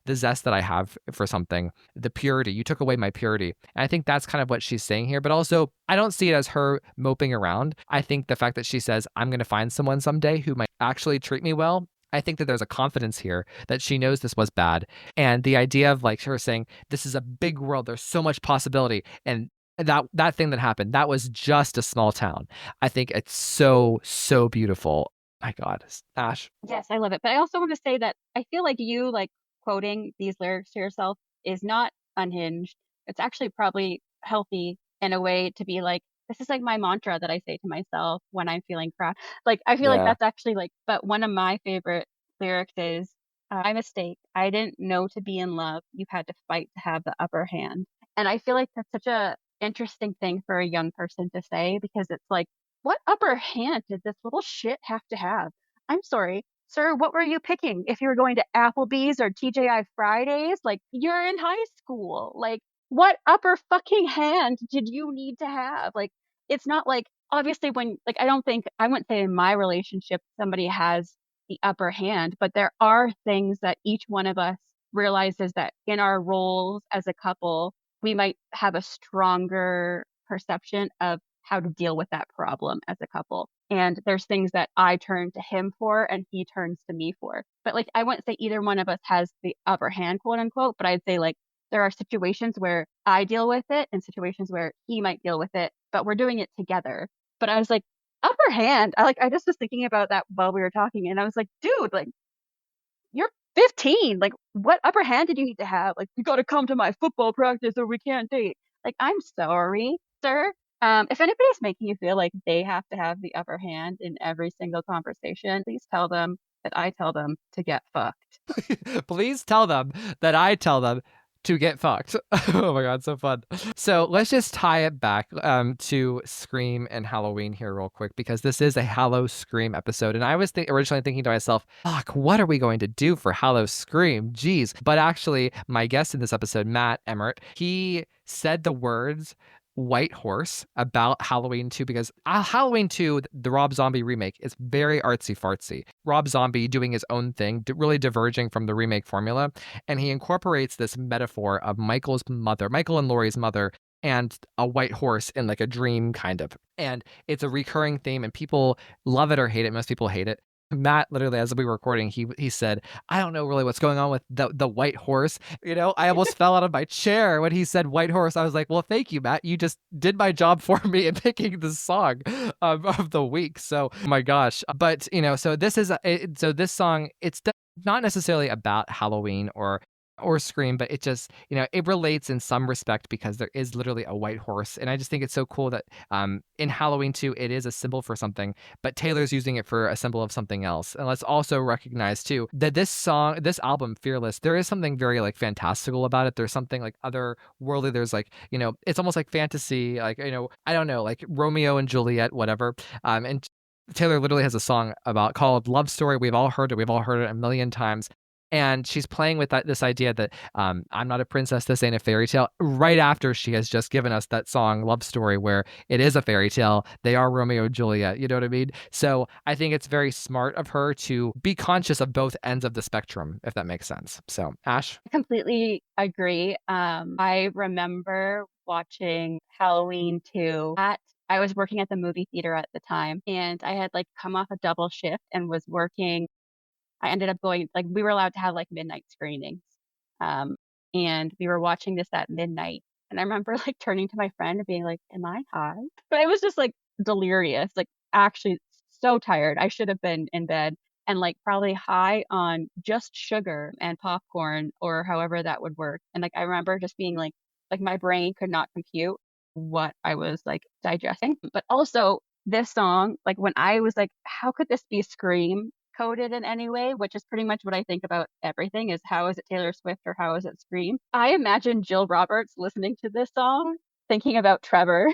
the zest that I have for something, the purity. You took away my purity. And I think that's kind of what she's saying here. But also, I don't see it as her moping around. I think the fact that she says, I'm going to find someone someday who might actually treat me well. I think that there's a confidence here that she knows this was bad. And the idea of like her saying, this is a big world, there's so much possibility. And that thing that happened, that was just a small town. I think it's so, so beautiful. My God, Ash. Yes, I love it. But I also want to say that I feel like you like quoting these lyrics to yourself is not unhinged. It's actually probably healthy in a way to be like, this is like my mantra that I say to myself when I'm feeling crap. Like, I feel like Yeah. that's actually like, but one of my favorite lyrics is, my mistake. I didn't know to be in love. You had to fight to have the upper hand. And I feel like that's such a interesting thing for a young person to say because it's like, what upper hand did this little shit have to have? I'm sorry, sir, what were you picking? If you were going to Applebee's or TJI Fridays, like you're in high school. Like what upper fucking hand did you need to have? Like it's not like obviously when like I wouldn't say in my relationship somebody has the upper hand, but there are things that each one of us realizes that in our roles as a couple, we might have a stronger perception of how to deal with that problem as a couple. And there's things that I turn to him for and he turns to me for. But like, I wouldn't say either one of us has the upper hand, quote unquote, but I'd say like, there are situations where I deal with it and situations where he might deal with it, but we're doing it together. But I was like, upper hand. I just was thinking about that while we were talking and I was like, dude, like you're 15. Like, what upper hand did you need to have? Like, you got to come to my football practice or we can't date. Like, I'm sorry, sir. If anybody's making you feel like they have to have the upper hand in every single conversation, please tell them that I tell them to get fucked. Please tell them that I tell them to get fucked. Oh my God, so fun. So let's just tie it back to Scream and Halloween here real quick, because this is a Hallo-Scream episode. And I was originally thinking to myself, fuck, what are we going to do for Hallo-Scream? Jeez. But actually, my guest in this episode, Matt Emert, he said the words White Horse about Halloween 2 because Halloween 2, the Rob Zombie remake, is very artsy fartsy. Rob Zombie doing his own thing, really diverging from the remake formula. And he incorporates this metaphor of Michael and Laurie's mother, and a white horse in like a dream kind of. And it's a recurring theme and people love it or hate it. Most people hate it. Matt, literally, as we were recording, he said, I don't know really what's going on with the white horse. I almost fell out of my chair when he said white horse. I was like, well, thank you, Matt. You just did my job for me in picking the song of the week. So, oh my gosh. But, so this song, it's not necessarily about Halloween or Scream, but it just, it relates in some respect because there is literally a white horse. And I just think it's so cool that in Halloween 2, it is a symbol for something, but Taylor's using it for a symbol of something else. And let's also recognize too that this album, Fearless, there is something very like fantastical about it. There's something like otherworldly. There's like, it's almost like fantasy, like, I don't know, like Romeo and Juliet, whatever. And Taylor literally has a song called Love Story. We've all heard it. We've all heard it a million times. And she's playing with this idea that I'm not a princess, this ain't a fairy tale, right after she has just given us that song, Love Story, where it is a fairy tale. They are Romeo and Juliet, you know what I mean? So I think it's very smart of her to be conscious of both ends of the spectrum, if that makes sense. So, Ash? I completely agree. I remember watching Halloween 2 I was working at the movie theater at the time and I had like come off a double shift and was working. I ended up going like we were allowed to have like midnight screenings. and we were watching this at midnight. And I remember like turning to my friend and being like, "Am I high?" But I was just like delirious, like actually so tired. I should have been in bed and like probably high on just sugar and popcorn or however that would work. And like I remember just being like my brain could not compute what I was like digesting. But also this song, like when I was like, how could this be Scream coded in any way? Which is pretty much what I think about everything is how is it Taylor Swift or how is it Scream? I imagine Jill Roberts listening to this song, thinking about Trevor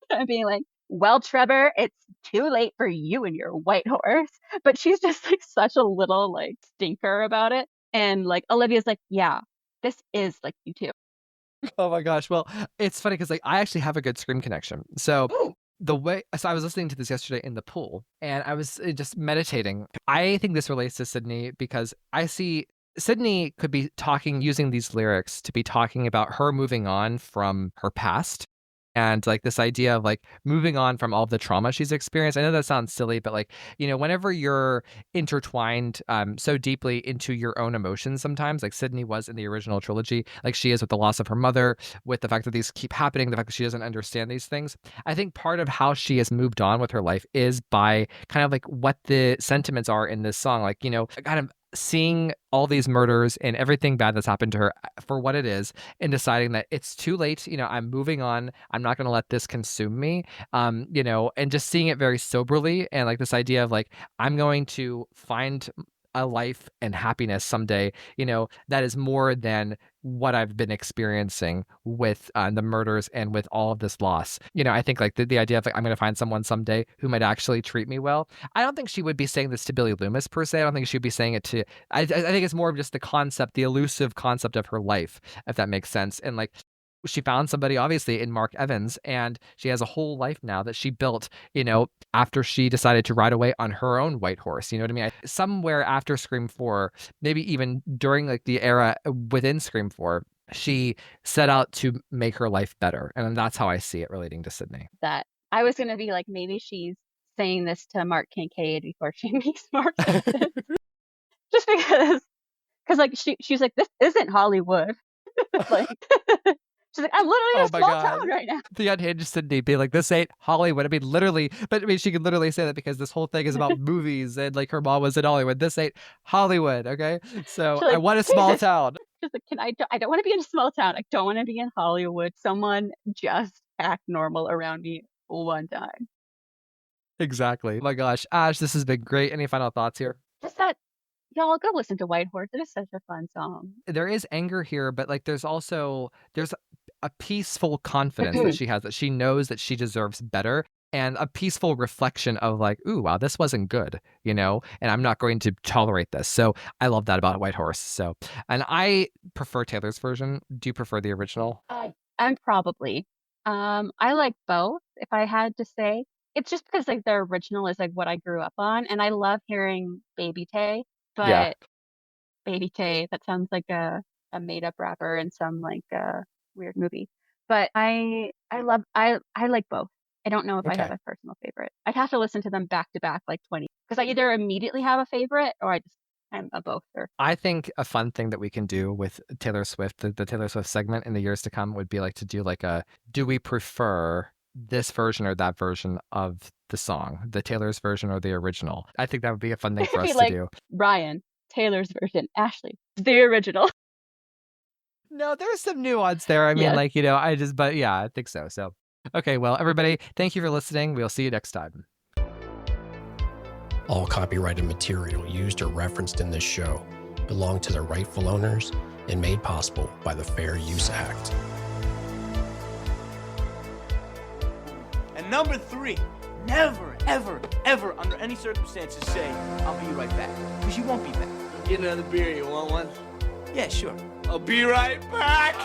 and being like, well, Trevor, it's too late for you and your white horse. But she's just like such a little like stinker about it. And like Olivia's like, yeah, this is like you too. Oh my gosh. Well, it's funny because like I actually have a good Scream connection. So I was listening to this yesterday in the pool and I was just meditating. I think this relates to Sydney because I see Sydney could be using these lyrics to be talking about her moving on from her past. And like this idea of like moving on from all of the trauma she's experienced. I know that sounds silly, but like, whenever you're intertwined so deeply into your own emotions sometimes, like Sydney was in the original trilogy, like she is with the loss of her mother, with the fact that these keep happening, the fact that she doesn't understand these things. I think part of how she has moved on with her life is by kind of like what the sentiments are in this song. Like, kind of seeing all these murders and everything bad that's happened to her for what it is and deciding that it's too late. I'm moving on. I'm not going to let this consume me. And just seeing it very soberly and like this idea of like, I'm going to find a life and happiness someday, that is more than what I've been experiencing with the murders and with all of this loss. I think like the idea of like, I'm going to find someone someday who might actually treat me well. I don't think she would be saying this to Billy Loomis per se. I don't think she'd be saying it to, I think it's more of just the concept, the elusive concept of her life, if that makes sense. And like, she found somebody obviously in Mark Evans, and she has a whole life now that she built, after she decided to ride away on her own white horse. You know what I mean? Somewhere after Scream 4, maybe even during like the era within Scream 4, she set out to make her life better. And that's how I see it relating to Sydney. That I was going to be like, maybe she's saying this to Mark Kincaid before she meets Mark Evans. Just because like she's like, this isn't Hollywood. Like, she's like, I'm literally in a small town right now. The unhinged Sydney being like, this ain't Hollywood. I mean, literally, but I mean, she could literally say that because this whole thing is about movies and like her mom was in Hollywood. This ain't Hollywood, okay? So like, I want a small town. She's like, I don't want to be in a small town. I don't want to be in Hollywood. Someone just act normal around me one time. Exactly. Oh my gosh. Ash, this has been great. Any final thoughts here? Just that y'all go listen to White Horse. It is such a fun song. There is anger here, but like there's a peaceful confidence that she has, that she knows that she deserves better, and a peaceful reflection of like, ooh, wow, this wasn't good, and I'm not going to tolerate this. So I love that about White Horse. So, and I prefer Taylor's version. Do you prefer the original? I'm probably. I like both, if I had to say. It's just because like the original is like what I grew up on, and I love hearing Baby Tay. But yeah. Baby Tay, that sounds like a made up rapper in some like weird movie. But I like both. I don't know if I have a personal favorite. I'd have to listen to them back to back like 20, because I either immediately have a favorite or I'm a both-er. I think a fun thing that we can do with Taylor Swift, the Taylor Swift segment in the years to come, would be like to do like do we prefer this version or that version of the song, the Taylor's version or the original? I think that would be a fun thing for us to do. Ryan, Taylor's version. Ashley, the original. No, there's some nuance there. I mean, yes. But yeah, I think so. So, okay, well, everybody, thank you for listening. We'll see you next time. All copyrighted material used or referenced in this show belong to their rightful owners and made possible by the Fair Use Act. And number 3, never, ever, ever, under any circumstances say, I'll be right back. Because you won't be back. Get another beer, you want one? Yeah, sure. I'll be right back!